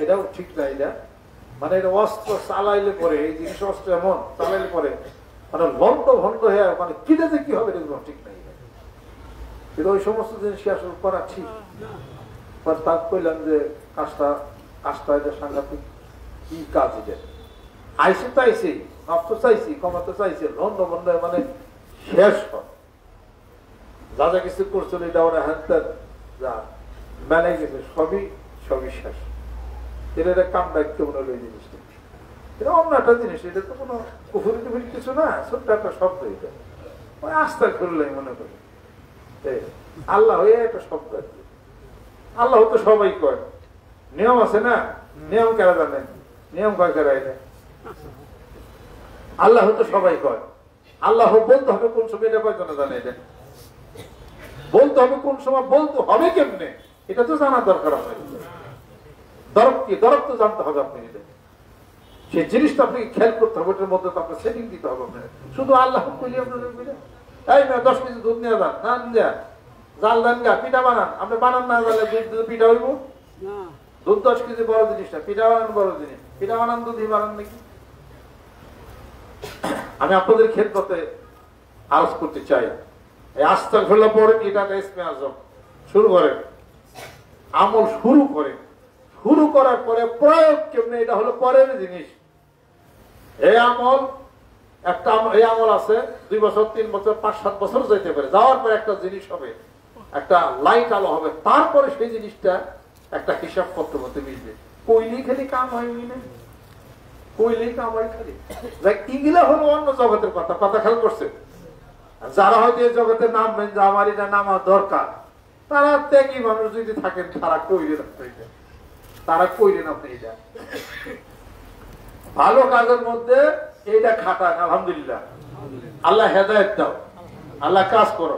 এটাও ঠিক না। এটা মানে এটা অস্ত্র চালাইলে পরে, এই জিনিস অস্ত্র এমন চালাইলে পরে মানে লন্ড ভন্ড হয়ে মানে কিনেতে কি হবে, এগুলো ঠিক নাই। কিন্তু ওই সমস্ত জিনিস আসলে করা ঠিক। তার কইলাম যে কাজটা এটা সাংঘাতিক কি কাজ, এটা আইসে তো আইসি, নষ্ট চাইছি, কমাতে চাইছে, লন্ড ভন্ড মানে শেষ হয়। যা যা কিছু করছিল এটা ওরা হ্যান্টার যা মেনে গেছে, সবই শেষ। এটা কাম দায়িত্ব মনে হলো এই জিনিসটা, এটা অন্য একটা জিনিস, এটা তো কোনো কুফুরি টুফুরি কিছু না, ছোট্ট একটা শব্দ। এটা ওই আস্থা করলে মনে করি আল্লাহ হয়ে একটা শব্দ আর কি। আল্লাহ তো সবাই কয়, নিয়ম আছে না, নিয়ম কেরা জানেন, নিয়ম কয় কেরা, এটা আল্লাহ তো সবাই কয়। আল্লাহ বলতে হবে কোন সময়, এটা কয়জনে জানে, এটা বলতে হবে কোন সময়, বলতে হবে কেমনে, এটা তো জানা দরকার আছে। দরব কি, দরব তো জানতে হবে আপনি, সেই জিনিসটা আপনাকে খেয়াল করতে হবে, এটার মধ্যে তো আপনার সেটিং দিতে হবে। আপনার শুধু আল্লাহ কইলে আপনার তাই না, 10 কেজি দুধ নিয়ে যান, না নিয়ে জাল দেন গা, পিঠা বানান। আপনি বানান না জানলে দুধ পিঠা হইব? দুধ 10 কেজি বড় জিনিসটা, পিঠা বানান বড় জিনিস, পিঠা বানান দুধই বানান নাকি? আমি আপনাদের ক্ষেত্রে আরজ করতে চাই, এই আস্তাগফিরুল্লাহ পড়েন, এটা ইসমে আজম শুরু করেন, আমল শুরু করেন। শুরু করার পরে প্রয়োগ কেমনে, এটা হলো পরের জিনিস। এই আমল একটা, এই আমল আছে 2 বছর 3 বছর 5-7 বছর যেতে পারে, যাওয়ার পরে একটা জিনিস হবে, একটা লাইট আলো হবে, তারপরে সেই জিনিসটা একটা হিসাব পত্র মধ্যে মিলবে। কইলেই খালি কাম হয়নি না, কইলেই কাম হয় খালি। এগুলা হলো অন্য জগতের কথা খেয়াল করছে। যারা হয়তো এই জগতে নামবেন যে আমার এটা নামা দরকার, তারা ত্যাগী মানুষ যদি থাকেন, তারা কইলে রাখতে, তারা কইলেন আপনি এটা ভালো কাজের মধ্যে এইটা খাটান। আলহামদুলিল্লাহ, আল্লাহ হেদায়েত দাও, আল্লাহ কাজ করো,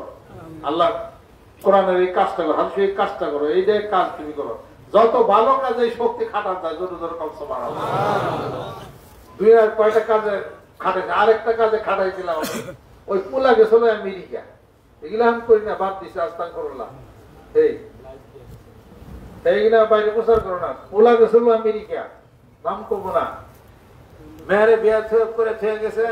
আল্লাহ কোরআনের এই কাজটা করো, হাদিসের এই কাজটা করো, এই যে কাজ তুমি করো। যত ভালো কাজে শক্তি খাটান যায়, জোরে জোরে কাজ সুবহানাল্লাহ। 2 আর কয়টা কাজে খাটাইছে, আরেকটা কাজে খাটাইছিলাম, ওই পোলা গেছিল আমেরিকা, এগুলো আমি করি না, বাদ দিছি, আস্তাগফিরুল্লাহ। এইগুলা বাইরে প্রচার করো না। পোলা গেছিল আমেরিকা, নাম করবো না, মেয়েরে বিয়ে করে থেকে গেছে।